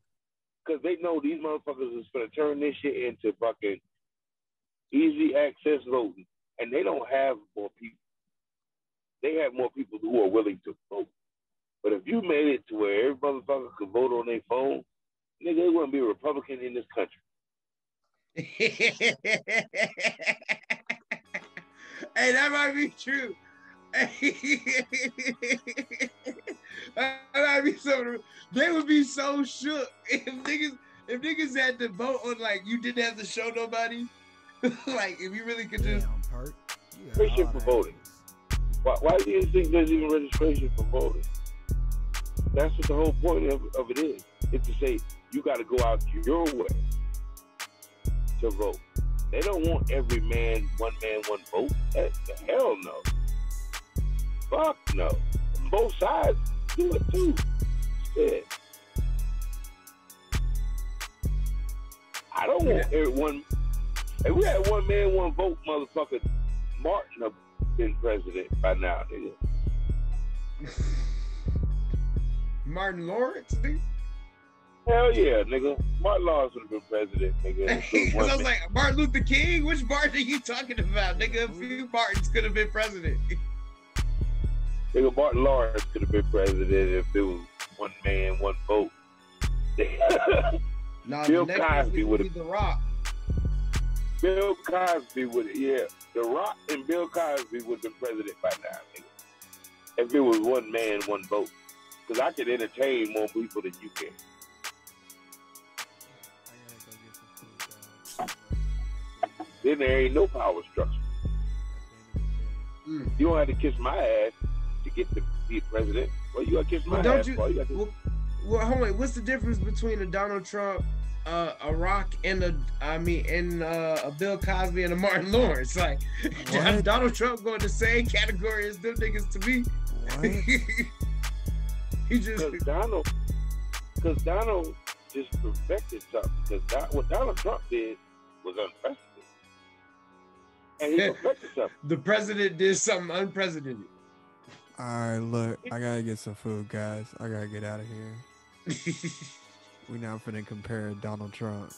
Because they know these motherfuckers is going to turn this shit into fucking easy access voting. And they don't have more people. They have more people who are willing to vote. But if you made it to where every motherfucker could vote on their phone, nigga, they wouldn't be a Republican in this country. Hey, that might be true. That might be so. They would be so shook if niggas had to vote on, like, you didn't have to show nobody. Like, if you really could just registration for voting. Why do you think there's even registration for voting? That's what the whole point of it is. It's to say you got to go out your way to vote. They don't want every man, one vote. The hell no. Fuck no. Both sides do it too. Shit. I don't want everyone. If we had one man, one vote, motherfucker, Martin have been president by now, nigga. Martin Lawrence, dude? Hell yeah, nigga. Martin Lawrence would have been president, nigga. I was like, Martin Luther King? Which Martin are you talking about, nigga? A few Martins could have been president. Nigga, Martin Lawrence could have been president if it was one man, one vote. No, Bill Cosby would have. The Rock. Bill Cosby would have, yeah. The Rock and Bill Cosby would have been president by now, nigga. If it was one man, one vote. Because I can entertain more people than you can. Then there ain't no power structure. You don't have to kiss my ass to get to be president. Well, you got to kiss my ass. Well, hold on. What's the difference between a Donald Trump, a Rock, and a Bill Cosby and a Martin Lawrence? Like, Donald Trump going the same category as them niggas to me. Because Donald just perfected something. Because what Donald Trump did was unprecedented. And he perfected something. The president did something unprecedented. All right, look, I gotta get some food, guys. I gotta get out of here. We now finna compare Donald Trump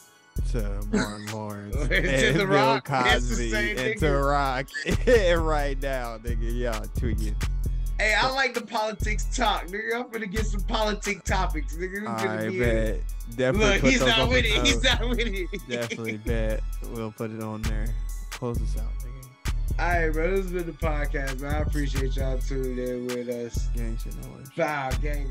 to Martin Lawrence and the Bill Rock. Cosby and to Rock. Right now, nigga, y'all tweaking. Hey, I like the politics talk, nigga. I'm finna get some politic topics, nigga. All right, bet. Definitely. Look, he's not with it. He's not with it. Definitely bet. We'll put it on there. Close this out, nigga. All right, bro. This has been the podcast, man. I appreciate y'all tuning in with us. Gang shit, no way. Wow, gang.